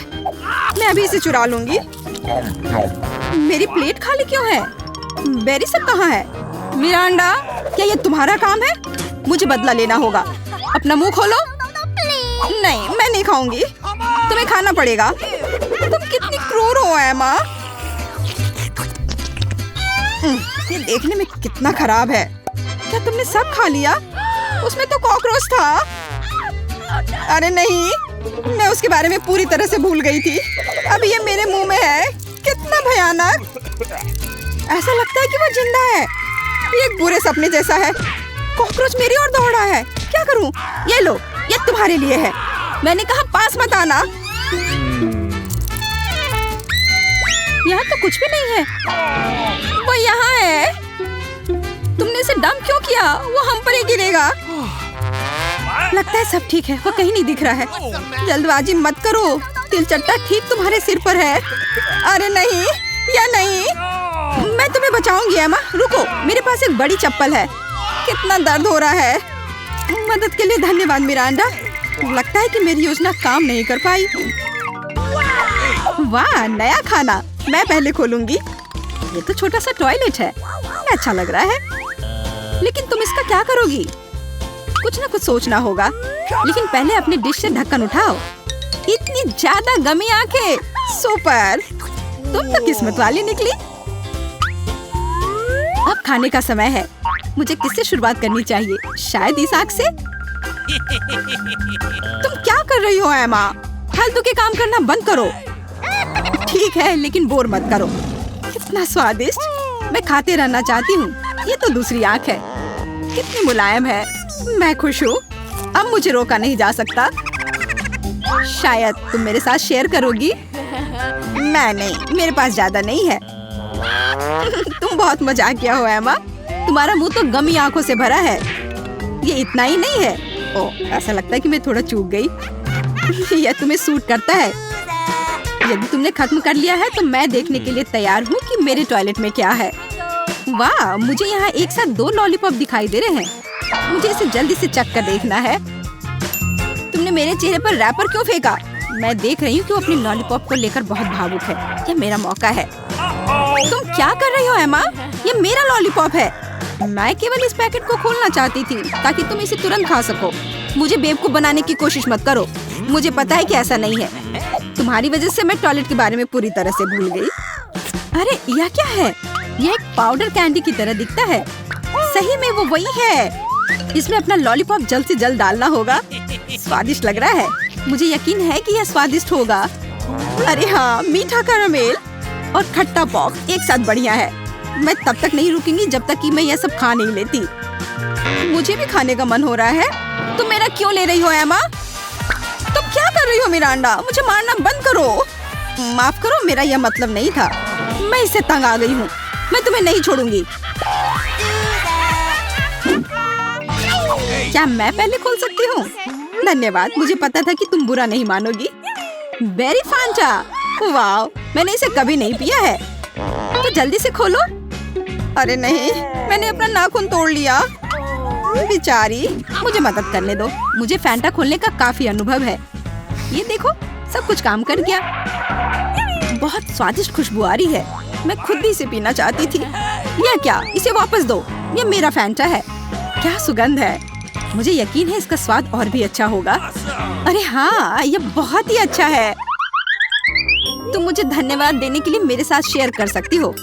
मैं अभी इसे चुरा लूंगी। मेरी प्लेट खाली क्यों है? बेरी सब कहाँ है? मेरा अंडा, क्या ये तुम्हारा काम है? मुझे बदला लेना होगा। अपना मुंह खोलो। नहीं, मैं नहीं खाऊंगी। तुम्हें खाना पड़ेगा। तुम कितनी क्रूर हो एमा। ये देखने में कितना खराब है। क्या तुमने सब खा लिया? उसमें तो कॉकरोच था। अरे नहीं, मैं उसके बारे में पूरी तरह से भूल गई थी। अब ये मेरे मुंह में है। कितना भयानक। ऐसा लगता है कि वो जिंदा है। ये एक बुरे सपने जैसा है। कॉकरोच मेरी ओर दौड़ा है। क्या करूं? ये लो, ये तुम्हारे लिए है। मैंने कहा पास मत आना। यहाँ तो कुछ भी नहीं है। वो यहाँ है। तुमने इसे डंप क्यों किया? वो हम पर ही गिरेगा। लगता है सब ठीक है। वो कहीं नहीं दिख रहा है। जल्दबाजी मत करो। तिलचट्टा ठीक तुम्हारे सिर पर है। अरे नहीं, या नहीं। मैं तुम्हें बचाऊंगी एमा, रुको, मेरे पास एक बड़ी चप्पल है। कितना दर्द हो रहा है। मदद के लिए धन्यवाद मिरांडा। लगता है कि मेरी योजना काम नहीं कर पाई। वाह, नया खाना। मैं पहले खोलूंगी। ये तो छोटा सा टॉयलेट है, अच्छा लग रहा है। लेकिन तुम इसका क्या करोगी? कुछ ना कुछ सोचना होगा। लेकिन पहले अपने डिश से ढक्कन उठाओ। इतनी ज्यादा गमी आंखें, सुपर। तुम तो किस्मत वाली निकली। अब खाने का समय है। मुझे किससे शुरुआत करनी चाहिए? शायद इस आग से। तुम क्या कर रही हो एमा? फालतू के काम करना बंद करो। ठीक है, लेकिन बोर मत करो। कितना स्वादिष्ट। मैं खाते रहना चाहती हूँ। ये तो दूसरी आंख है, कितनी मुलायम है। मैं खुश हूँ। अब मुझे रोका नहीं जा सकता। शायद तुम मेरे साथ शेयर करोगी। मैं नहीं, मेरे पास ज्यादा नहीं है। तुम बहुत मजाकिया हो एमा। तुम्हारा मुंह तो गमी आंखों से भरा है। ये इतना ही नहीं है। ओह, ऐसा लगता है कि मैं थोड़ा चूक गई। यह तुम्हें सूट करता है। यदि तुमने खत्म कर लिया है तो मैं देखने के लिए तैयार हूँ कि मेरे टॉयलेट में क्या है। वाह, मुझे यहाँ एक साथ 2 लॉलीपॉप दिखाई दे रहे हैं। मुझे इसे जल्दी से चख कर देखना है। तुमने मेरे चेहरे पर रैपर क्यों फेंका? मैं देख रही हूँ कि वो अपनी लॉलीपॉप को लेकर बहुत भावुक है। यह मेरा मौका है। तुम क्या कर रही हो एमा? ये मेरा लॉलीपॉप है। मैं केवल इस पैकेट को खोलना चाहती थी ताकि तुम इसे तुरंत खा सको। मुझे बेवकूफ बनाने की कोशिश मत करो। मुझे पता है कि ऐसा नहीं है। तुम्हारी वजह से मैं टॉयलेट के बारे में पूरी तरह से भूल गई। अरे यह क्या है? यह एक पाउडर कैंडी की तरह दिखता है। सही में वो वही है। इसमें अपना लॉलीपॉप जल्द से जल्द डालना होगा। स्वादिष्ट लग रहा है। मुझे यकीन है कि यह स्वादिष्ट होगा। अरे हाँ, मीठा कैरामेल और खट्टा पॉप एक साथ बढ़िया है। मैं तब तक नहीं रुकूंगी जब तक कि मैं यह सब खा नहीं लेती। मुझे भी खाने का मन हो रहा है। तुम मेरा क्यों ले रही हो एमा? तुम क्या कर रही हो मिरांडा? मुझे मारना बंद करो। माफ करो, मेरा यह मतलब नहीं था। मैं इससे तंग आ गई हूँ। मैं तुम्हें नहीं छोड़ूंगी। क्या मैं पहले खोल सकती हूँ? धन्यवाद, मुझे पता था कि तुम बुरा नहीं मानोगी। बेरी फांटा, वाह, मैंने इसे कभी नहीं पिया है। तो जल्दी से खोलो। अरे नहीं, मैंने अपना नाखून तोड़ लिया। बेचारी, मुझे मदद करने दो। मुझे फैंटा खोलने का काफी अनुभव है। ये देखो, सब कुछ काम कर गया। बहुत स्वादिष्ट खुशबू आ रही है। मैं खुद भी इसे पीना चाहती थी। यह क्या? इसे वापस दो। ये मेरा फैंटा है। क्या सुगंध है। मुझे यकीन है इसका स्वाद और भी अच्छा होगा। अरे हाँ, ये बहुत ही अच्छा है। तुम मुझे धन्यवाद देने के लिए मेरे साथ शेयर कर सकती हो।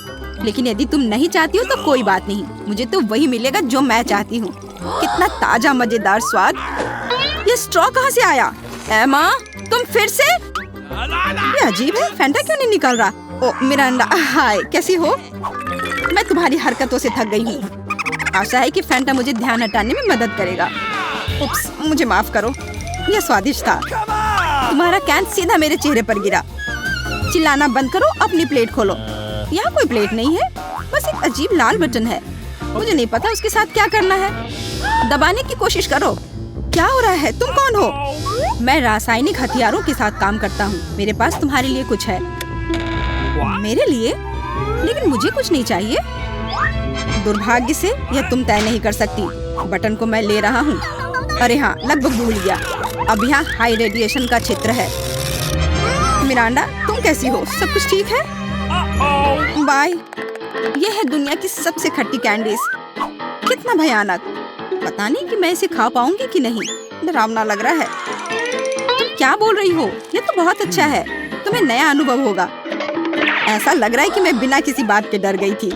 लेकिन यदि तुम नहीं चाहती हो तो कोई बात नहीं। मुझे तो वही मिलेगा जो मैं चाहती हूँ। कितना ताजा मजेदार स्वाद। ये स्ट्रॉ कहाँ से आया? एमा, तुम फिर से? ये अजीब है। फैंटा क्यों नहीं निकल रहा? ओ मिरांडा, हाय, कैसी हो? मैं तुम्हारी हरकतों से थक गई हूँ। आशा है कि फैंटा मुझे ध्यान हटाने में मदद करेगा। उप्स, मुझे माफ करो। यह स्वादिष्ट था। तुम्हारा कैन सीधा मेरे चेहरे पर गिरा। चिल्लाना बंद करो, अपनी प्लेट खोलो। यहाँ कोई प्लेट नहीं है, बस एक अजीब लाल बटन है। मुझे नहीं पता उसके साथ क्या करना है। दबाने की कोशिश करो। क्या हो रहा है? तुम कौन हो? मैं रासायनिक हथियारों के साथ काम करता हूँ। मेरे पास तुम्हारे लिए कुछ है। मेरे लिए? लेकिन मुझे कुछ नहीं चाहिए। दुर्भाग्य से यह तुम तय नहीं कर सकती। बटन को मैं ले रहा हूँ। अरे हाँ, लगभग भूल गया। अब यहाँ हाई रेडिएशन का क्षेत्र है। मिरांडा, तुम कैसी हो? सब कुछ ठीक है? बाय। यह है दुनिया की सबसे खट्टी कैंडीज। कितना भयानक। पता नहीं कि मैं इसे खा पाऊंगी कि नहीं। डरावना लग रहा है। तुम क्या बोल रही हो? यह तो बहुत अच्छा है। तुम्हें नया अनुभव होगा। ऐसा लग रहा है कि मैं बिना किसी बात के डर गई थी।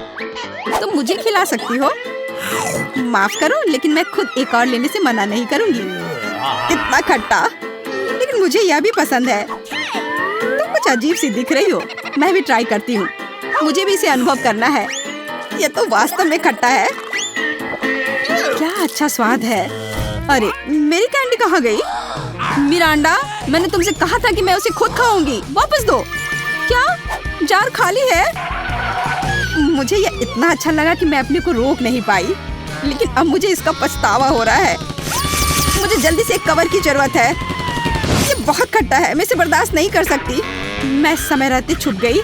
तुम मुझे खिला सकती हो। माफ करो, लेकिन मैं खुद एक और लेने से मना नहीं करूंगी। कितना खट्टा। लेकिन मुझे यह भी पसंद है। तुम कुछ अजीब सी दिख रही हो। मैं भी ट्राई करती हूँ। मुझे भी इसे अनुभव करना है। यह तो वास्तव में खट्टा है। क्या अच्छा स्वाद है। अरे, मेरी कैंडी कहाँ गई? मिरांडा, मैंने तुमसे कहा था कि मैं उसे खुद खाऊंगी। वापस दो। क्या जार खाली है? मुझे यह इतना अच्छा लगा कि मैं अपने को रोक नहीं पाई। लेकिन अब मुझे इसका पछतावा हो रहा है। मुझे जल्दी से एक कवर की जरूरत है। ये बहुत खट्टा है। मैं इसे बर्दाश्त नहीं कर सकती। मैं समय रहते छुप गई।